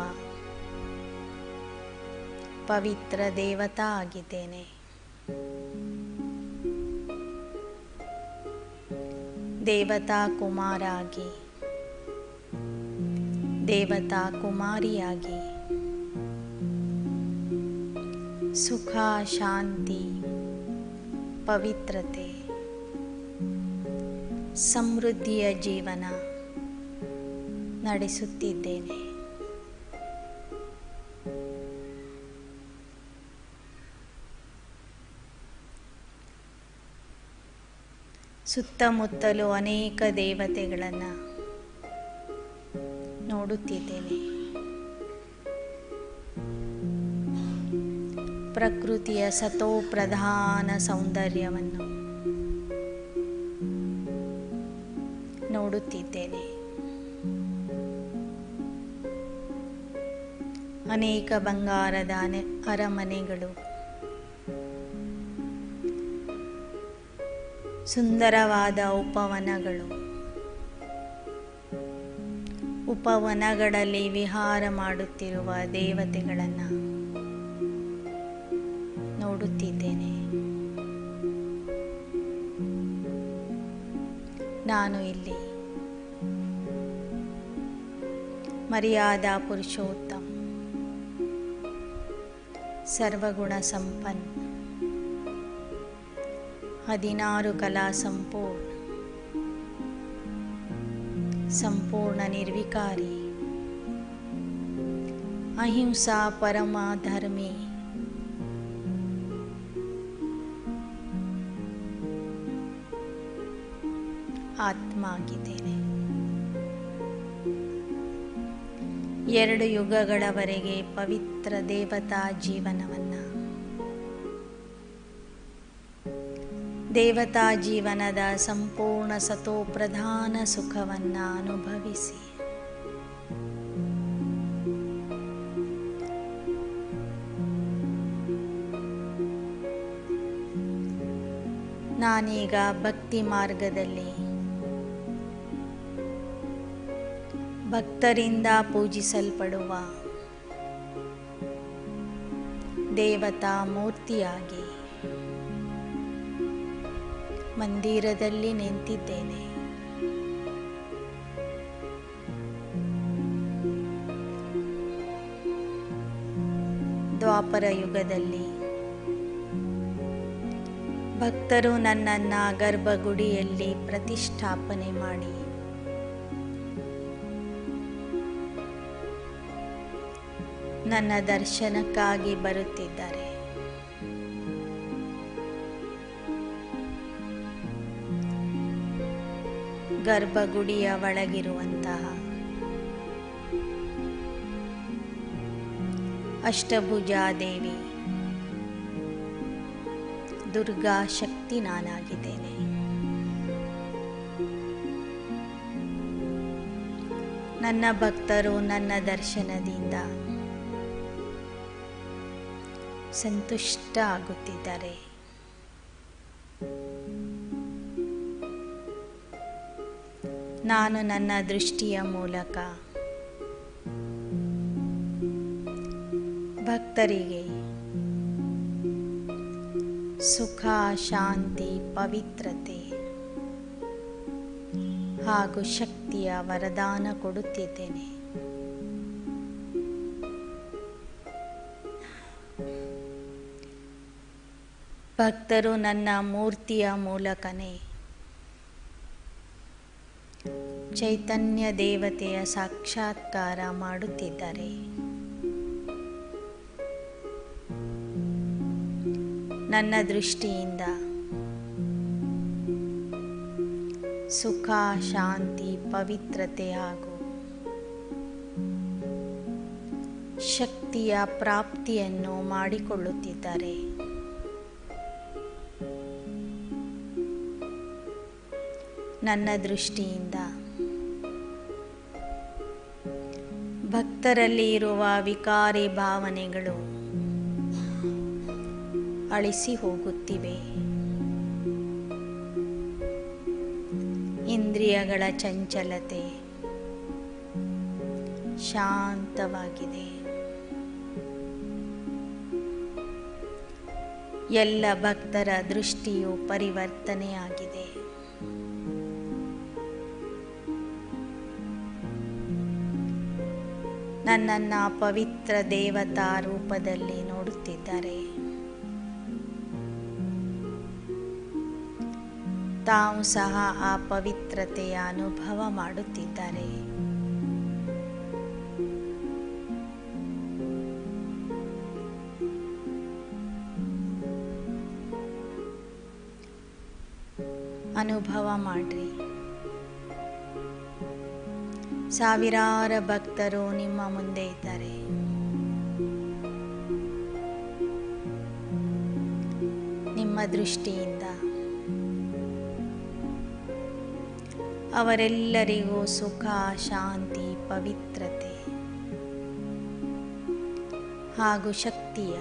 ಪವಿತ್ರ ದೇವತಾ ಆಗಿದ್ದೇನೆ. ದೇವತಾ ಕುಮಾರ ಆಗಿ ದೇವತಾ ಕುಮಾರಿಯಾಗಿ ಸುಖ, ಶಾಂತಿ, ಪವಿತ್ರತೆ, ಸಮೃದ್ಧಿಯ ಜೀವನ ನಡೆಸುತ್ತಿದ್ದೇನೆ. ಸುತ್ತಮುತ್ತಲೂ ಅನೇಕ ದೇವತೆಗಳನ್ನು ನೋಡುತ್ತಿದ್ದೇನೆ. ಪ್ರಕೃತಿಯ ಸತೋ ಪ್ರಧಾನ ಸೌಂದರ್ಯವನ್ನು ನೋಡುತ್ತಿದ್ದೇನೆ. ಅನೇಕ ಬಂಗಾರದ ಅರಮನೆಗಳು, ಸುಂದರವಾದ ಉಪವನಗಳು, ಉಪವನಗಳಲ್ಲಿ ವಿಹಾರ ಮಾಡುತ್ತಿರುವ ದೇವತೆಗಳನ್ನು ನೋಡುತ್ತಿದ್ದೇನೆ. ನಾನು ಇಲ್ಲಿ ಮರ್ಯಾದಾ ಪುರುಷೋತ್ತಮ, ಸರ್ವಗುಣ ಸಂಪನ್ನ, 16 ಕಲಾ ಸಂಪೂರ್ಣ, ಸಂಪೂರ್ಣ ನಿರ್ವಿಕಾರಿ, ಅಹಿಂಸಾ ಪರಮ ಧರ್ಮಿ, ಆತ್ಮ ಆಗಿದ್ದೇನೆ. 2 ಯುಗಗಳವರೆಗೆ ಪವಿತ್ರ ದೇವತಾ ಜೀವನವನ್ನು, ದೇವತಾ ಜೀವನದ ಸಂಪೂರ್ಣ ಸತೋ ಪ್ರಧಾನ ಸುಖವನ್ನು ಅನುಭವಿಸಿ ನಾನೀಗ ಭಕ್ತಿ ಮಾರ್ಗದಲ್ಲಿ ಭಕ್ತರಿಂದ ಪೂಜಿಸಲ್ಪಡುವ ದೇವತಾ ಮೂರ್ತಿಯಾಗಿ ಮಂದಿರದಲ್ಲಿ ನಿಂತಿದ್ದೇನೆ. ದ್ವಾಪರ ಯುಗದಲ್ಲಿ ಭಕ್ತರು ನನ್ನನ್ನು ಗರ್ಭಗುಡಿಯಲ್ಲಿ ಪ್ರತಿಷ್ಠಾಪನೆ ಮಾಡಿ ನನ್ನ ದರ್ಶನಕ್ಕಾಗಿ ಬರುತ್ತಿದ್ದಾರೆ. ಗರ್ಭಗುಡಿಯ ಒಳಗಿರುವಂತಹ ಅಷ್ಟಭುಜಾದೇವಿ ದುರ್ಗಾ ಶಕ್ತಿ ನಾನಾಗಿದ್ದೇನೆ. ನನ್ನ ಭಕ್ತರು ನನ್ನ ದರ್ಶನದಿಂದ ಸಂತುಷ್ಟ ಆಗುತ್ತಿದ್ದಾರೆ. ನಾನು ನನ್ನ ದೃಷ್ಟಿಯ ಮೂಲಕ ಭಕ್ತರಿಗೆ ಸುಖ, ಶಾಂತಿ, ಪವಿತ್ರತೆ ಹಾಗೂ ಶಕ್ತಿಯ ವರದಾನ ಕೊಡುತ್ತಿದ್ದೇನೆ. ಭಕ್ತರು ನನ್ನ ಮೂರ್ತಿಯ ಮೂಲಕನೇ ಚೈತನ್ಯ ದೇವತೆಯ ಸಾಕ್ಷಾತ್ಕಾರ ಮಾಡುತ್ತಿದ್ದಾರೆ. ನನ್ನ ದೃಷ್ಟಿಯಿಂದ ಸುಖ, ಶಾಂತಿ, ಪವಿತ್ರತೆ ಹಾಗೂ ಶಕ್ತಿಯ ಪ್ರಾಪ್ತಿಯನ್ನು ಮಾಡಿಕೊಳ್ಳುತ್ತಿದ್ದಾರೆ. ನನ್ನ ದೃಷ್ಟಿಯಿಂದ ಭಕ್ತರಲ್ಲಿ ಇರುವ ವಿಕಾರಿ ಭಾವನೆಗಳು ಅಳಿಸಿ ಹೋಗುತ್ತಿವೆ. ಇಂದ್ರಿಯಗಳ ಚಂಚಲತೆ ಶಾಂತವಾಗಿದೆ. ಎಲ್ಲ ಭಕ್ತರ ದೃಷ್ಟಿಯು ಪರಿವರ್ತನೆಯಾಗಿದೆ. ನನ್ನನ್ನು ಪವಿತ್ರ ದೇವತಾ ರೂಪದಲ್ಲಿ ನೋಡುತ್ತಿದ್ದಾರೆ. ತಾವು ಸಹ ಆ ಪವಿತ್ರತೆಯ ಅನುಭವ ಮಾಡುತ್ತಿದ್ದಾರೆ. ಅನುಭವ ಮಾಡ್ರಿ. ಸಾವಿರಾರು ಭಕ್ತರು ನಿಮ್ಮ ಮುಂದೆ ಇದ್ದಾರೆ. ನಿಮ್ಮ ದೃಷ್ಟಿಯಿಂದ ಅವರೆಲ್ಲರಿಗೂ ಸುಖ, ಶಾಂತಿ, ಪವಿತ್ರತೆ ಹಾಗೂ ಶಕ್ತಿಯ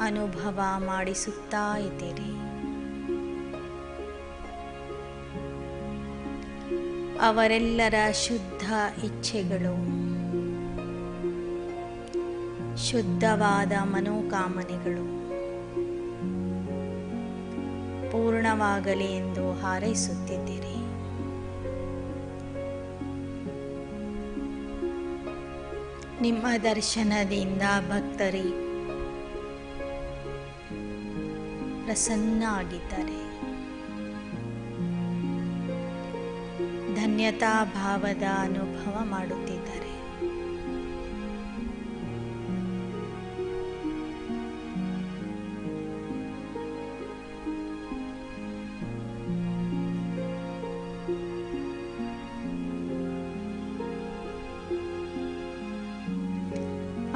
ಅನುಭವ ಮಾಡಿಸುತ್ತಾ ಇದ್ದೀರಿ. ಅವರೆಲ್ಲರ ಶುದ್ಧ ಇಚ್ಛೆಗಳು, ಶುದ್ಧವಾದ ಮನೋಕಾಮನೆಗಳು ಪೂರ್ಣವಾಗಲಿ ಎಂದು ಹಾರೈಸುತ್ತಿದ್ದೀರಿ. ನಿಮ್ಮ ದರ್ಶನದಿಂದ ಭಕ್ತರಿ ಪ್ರಸನ್ನ ಆಗಿದ್ದಾರೆ. ಧನ್ಯತಾ ಭಾವದ ಅನುಭವ ಮಾಡುತ್ತಿದ್ದಾರೆ.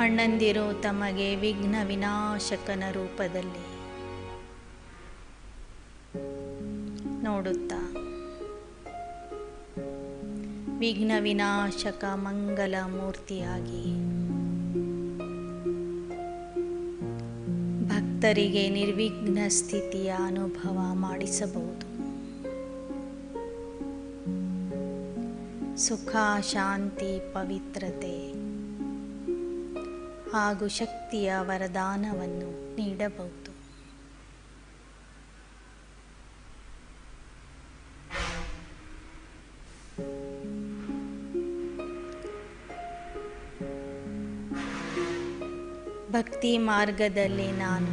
ಅಣ್ಣಂದಿರು ತಮಗೆ ವಿಘ್ನ ವಿನಾಶಕನ ರೂಪದಲ್ಲಿ ನೋಡುತ್ತಾ ವಿಘ್ನ ವಿನಾಶಕ ಮಂಗಲ ಮೂರ್ತಿಯಾಗಿ ಭಕ್ತರಿಗೆ ನಿರ್ವಿಘ್ನ ಸ್ಥಿತಿಯ ಅನುಭವ ಮಾಡಿಸಬಹುದು. ಸುಖ, ಶಾಂತಿ, ಪವಿತ್ರತೆ ಹಾಗೂ ಶಕ್ತಿಯ ವರದಾನವನ್ನು ನೀಡಬಹುದು. ಭಕ್ತಿ ಮಾರ್ಗದಲ್ಲಿ ನಾನು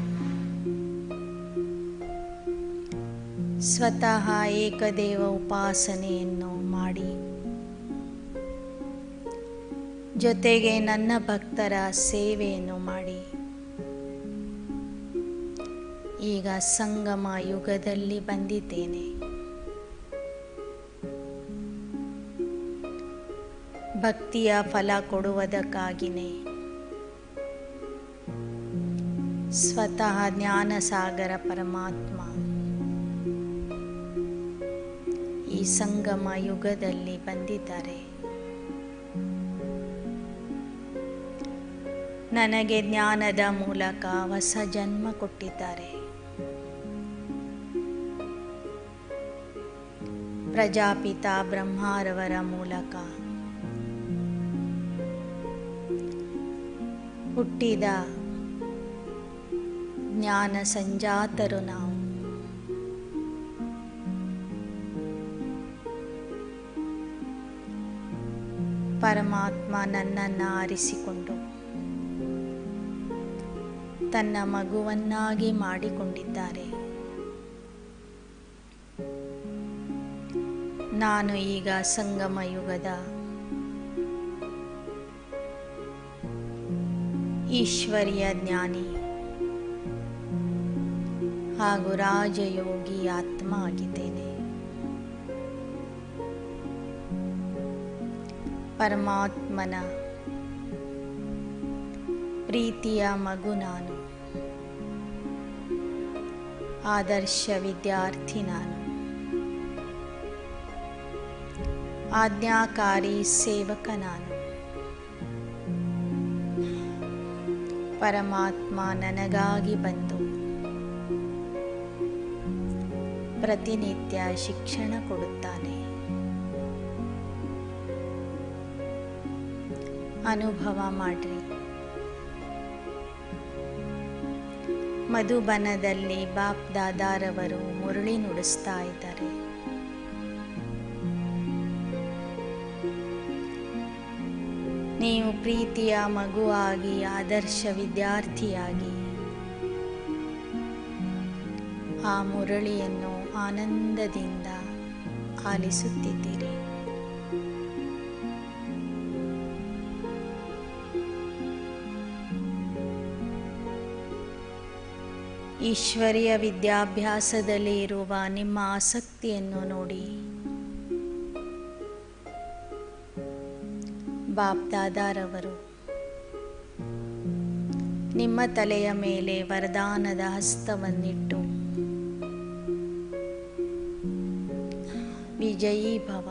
ಸ್ವತಃ ಏಕದೇವ ಉಪಾಸನೆಯನ್ನು ಮಾಡಿ ಜೊತೆಗೆ ನನ್ನ ಭಕ್ತರ ಸೇವೆಯನ್ನು ಮಾಡಿ ಈಗ ಸಂಗಮ ಯುಗದಲ್ಲಿ ಬಂದಿದ್ದೇನೆ. ಭಕ್ತಿಯ ಫಲ ಕೊಡುವುದಕ್ಕಾಗಿಯೇ ಸ್ವತಃ ಜ್ಞಾನಸಾಗರ ಪರಮಾತ್ಮ ಈ ಸಂಗಮ ಯುಗದಲ್ಲಿ ಬಂದಿದ್ದಾರೆ. ನನಗೆ ಜ್ಞಾನದ ಮೂಲಕ ಹೊಸ ಜನ್ಮ ಕೊಟ್ಟಿದ್ದಾರೆ. ಪ್ರಜಾಪಿತ ಬ್ರಹ್ಮರವರ ಮೂಲಕ ಹುಟ್ಟಿದ ಜ್ಞಾನ ಸಂಜಾತರು ನಾವು. ಪರಮಾತ್ಮ ನನ್ನನ್ನು ಆರಿಸಿಕೊಂಡು ತನ್ನ ಮಗುವನ್ನಾಗಿ ಮಾಡಿಕೊಂಡಿದ್ದಾರೆ. ನಾನು ಈಗ ಸಂಗಮ ಯುಗದ ಈಶ್ವರಿಯ ಜ್ಞಾನಿ ಹಾಗೂ ರಾಜಯೋಗಿ ಆತ್ಮ ಆಗಿದ್ದೇನೆ. ಪರಮಾತ್ಮನ ಪ್ರೀತಿಯ ಮಗು ನಾನು. ಆದರ್ಶ ವಿದ್ಯಾರ್ಥಿ ನಾನು. ಆಜ್ಞಾಕಾರಿ ಸೇವಕ ನಾನು. ಪರಮಾತ್ಮ ನನಗಾಗಿ ಬಂದು ಪ್ರತಿನಿತ್ಯ ಶಿಕ್ಷಣ ಕೊಡುತ್ತಾನೆ. ಅನುಭವ ಮಾಡ್ರಿ. ಮಧುಬನದಲ್ಲಿ ಬಾಪ್ ದಾದಾರವರು ಮುರಳಿ ನುಡಿಸ್ತಾ ಇದ್ದಾರೆ. ನೀವು ಪ್ರೀತಿಯ ಮಗುವಾಗಿ ಆದರ್ಶ ವಿದ್ಯಾರ್ಥಿಯಾಗಿ ಆ ಮುರಳಿಯನ್ನು ಆನಂದದಿಂದ ಆಲಿಸುತ್ತಿದ್ದೀರಿ. ಈಶ್ವರೀಯ ವಿದ್ಯಾಭ್ಯಾಸದಲ್ಲಿ ಇರುವ ನಿಮ್ಮ ಆಸಕ್ತಿಯನ್ನು ನೋಡಿ ಬಾಪ್ ದಾದಾರವರು ನಿಮ್ಮ ತಲೆಯ ಮೇಲೆ ವರದಾನದ ಹಸ್ತವನ್ನಿಟ್ಟು ವಿಜಯೀ ಭವ,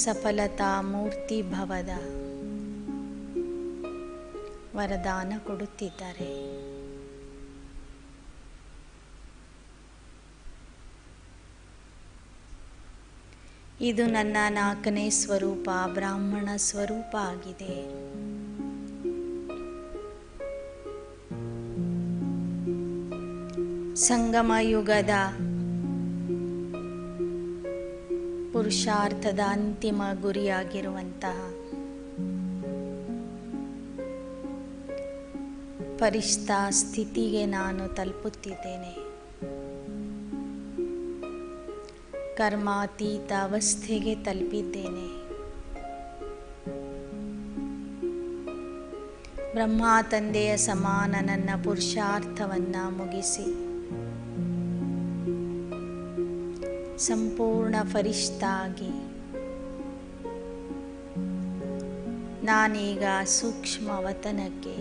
ಸಫಲತಾ ಮೂರ್ತಿ ಭವದ ವರದಾನ ಕೊಡುತ್ತಿದ್ದಾರೆ. ಇದು ನನ್ನ 4ನೇ ಸ್ವರೂಪ, ಬ್ರಾಹ್ಮಣ ಸ್ವರೂಪ ಆಗಿದೆ. ಸಂಗಮ ಯುಗದ ಪುರುಷಾರ್ಥದ ಅಂತಿಮ ಗುರಿಯಾಗಿರುವಂತಹ ಪರಿಷ್ಠ ಸ್ಥಿತಿಗೆ ನಾನು ತಲುಪುತ್ತಿದ್ದೇನೆ. ಕರ್ಮಾತೀತ ಅವಸ್ಥೆಗೆ ತಲುಪಿದ್ದೇನೆ. ಬ್ರಹ್ಮ ತಂದೆಯ ಸಮಾನ ನನ್ನ ಪುರುಷಾರ್ಥವನ್ನು ಮುಗಿಸಿ ಸಂಪೂರ್ಣ ಫರಿಷ್ಠ ಆಗಿ ನಾನೀಗ ಸೂಕ್ಷ್ಮ ವತನಕ್ಕೆ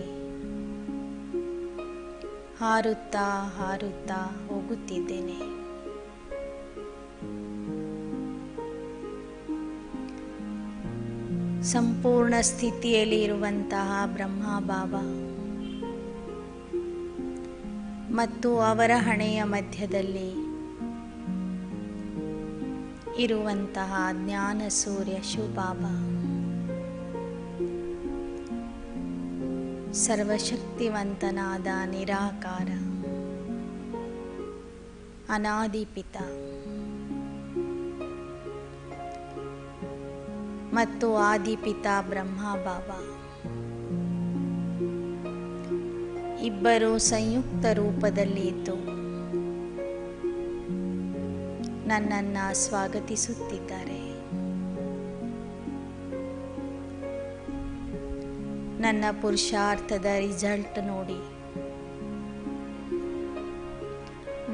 ಹಾರುತ್ತಾ ಹಾರುತ್ತಾ ಹೋಗುತ್ತಿದ್ದೇನೆ. ಸಂಪೂರ್ಣ ಸ್ಥಿತಿಯಲ್ಲಿ ಇರುವಂತಹ ಬ್ರಹ್ಮ ಬಾಬಾ ಮತ್ತು ಅವರ ಹಣೆಯ ಮಧ್ಯದಲ್ಲಿ ಇರುವಂತಹ ಜ್ಞಾನ ಸೂರ್ಯ ಶಿವಬಾಬಾ ಸರ್ವಶಕ್ತಿವಂತನಾದ ನಿರಾಕಾರ ಅನಾದಿಪಿತ ಮತ್ತು ಆದಿಪಿತ ಬ್ರಹ್ಮ ಬಾಬಾ ಇಬ್ಬರು ಸಂಯುಕ್ತ ರೂಪದಲ್ಲಿ ಇದ್ದು ನನ್ನನ್ನು ಸ್ವಾಗತಿಸುತ್ತಿದ್ದಾರೆ. ನನ್ನ ಪುರುಷಾರ್ಥದ ರಿಸಲ್ಟ್ ನೋಡಿ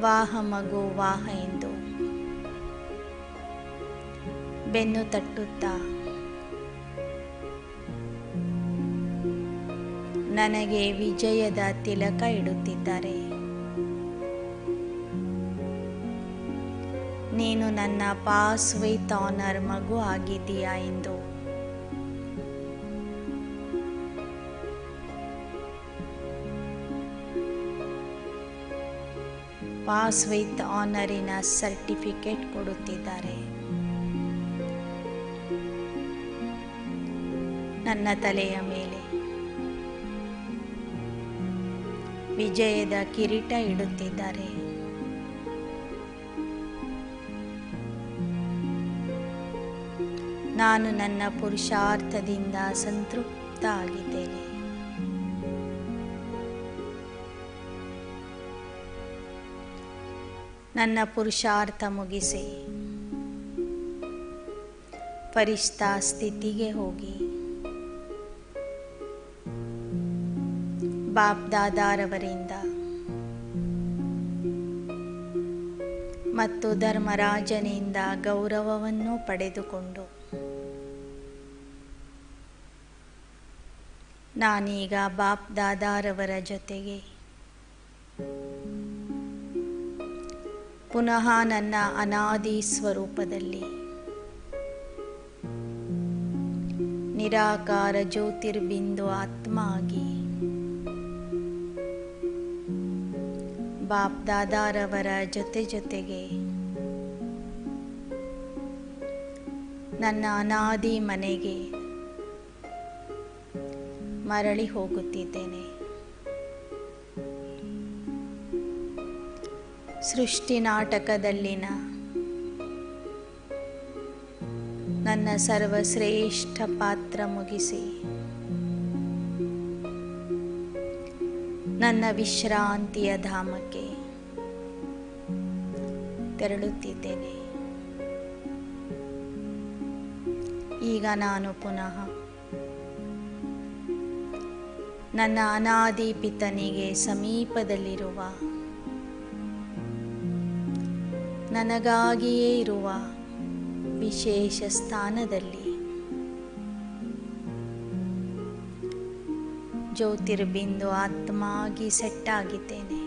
ವಾಹ ಮಗು ವಾಹ ಎಂದು ಬೆನ್ನು ತಟ್ಟುತ್ತಾ ನನಗೆ ವಿಜಯದ ತಿಲಕ ಇಡುತ್ತಿದ್ದಾರೆ. ನೀನು ನನ್ನ ಪಾಸ್ ವಿತ್ ಆನರ್ ಮಗು ಆಗಿದ್ದೀಯಾ ಎಂದು. ಪಾಸ್ ವಿತ್ ಆನರಿನ ಸರ್ಟಿಫಿಕೇಟ್ ಕೊಡುತ್ತಿದ್ದಾರೆ. ನನ್ನ ತಲೆಯ ಮೇಲೆ ವಿಜಯದ ಕಿರೀಟ ಇಡುತ್ತಿದ್ದಾರೆ. ನಾನು ನನ್ನ ಪುರುಷಾರ್ಥದಿಂದ ಸಂತೃಪ್ತ ಆಗಿದ್ದೇನೆ. ನನ್ನ ಪುರುಷಾರ್ಥ ಮುಗಿಸಿ ಫರಿಷ್ಠಾ ಸ್ಥಿತಿಗೆ ಹೋಗಿ ಬಾಪ್ ದಾದಾರವರಿಂದ ಮತ್ತು ಧರ್ಮರಾಜನಿಂದ ಗೌರವವನ್ನು ಪಡೆದುಕೊಂಡು ನಾನೀಗ ಬಾಪ್ ದಾದಾರವರ ಜೊತೆಗೆ ಪುನಃ ನನ್ನ ಅನಾದಿ ಸ್ವರೂಪದಲ್ಲಿ ನಿರಾಕಾರ ಜ್ಯೋತಿರ್ಬಿಂದು ಆತ್ಮ ಆಗಿ ಬಾಪ್ ದಾದಾರವರ ಜೊತೆಗೆ ನನ್ನ ಅನಾದಿ ಮನೆಗೆ ಮರಳಿ ಹೋಗುತ್ತಿದ್ದೇನೆ. ಸೃಷ್ಟಿ ನಾಟಕದಲ್ಲಿನ ನನ್ನ ಸರ್ವಶ್ರೇಷ್ಠ ಪಾತ್ರ ಮುಗಿಸಿ ನನ್ನ ವಿಶ್ರಾಂತಿಯ ಧಾಮಕ್ಕೆ ತೆರಳುತ್ತಿದ್ದೇನೆ. ಈಗ ನಾನು ಪುನಃ ನನ್ನ ಅನಾದಿ ಪಿತನಿಗೆ ಸಮೀಪದಲ್ಲಿರುವ ನನಗಾಗಿಯೇ ಇರುವ ವಿಶೇಷ ಸ್ಥಾನದಲ್ಲಿ ಜ್ಯೋತಿರ್ಬಿಂದು ಆತ್ಮ ಆಗಿ ಸೆಟ್ ಆಗಿದ್ದೇನೆ.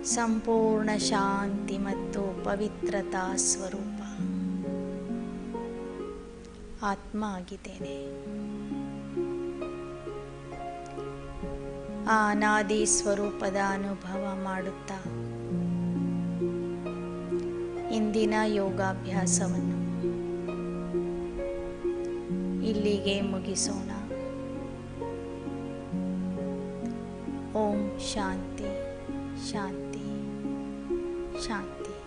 ಸಂಪೂರ್ಣ ಶಾಂತಿ ಮತ್ತು ಪವಿತ್ರತಾ ಸ್ವರೂಪ ಆತ್ಮ ಆಗಿದ್ದೇನೆ. ಆ ಅನಾದಿ ಸ್ವರೂಪದ ಅನುಭವ ಮಾಡುತ್ತಾ ಇಂದಿನ ಯೋಗಾಭ್ಯಾಸವನ್ನು ಇಲ್ಲಿಗೆ ಮುಗಿಸೋಣ. ಓಂ ಶಾಂತಿ ಶಾಂತಿ ಶಾಂತಿ.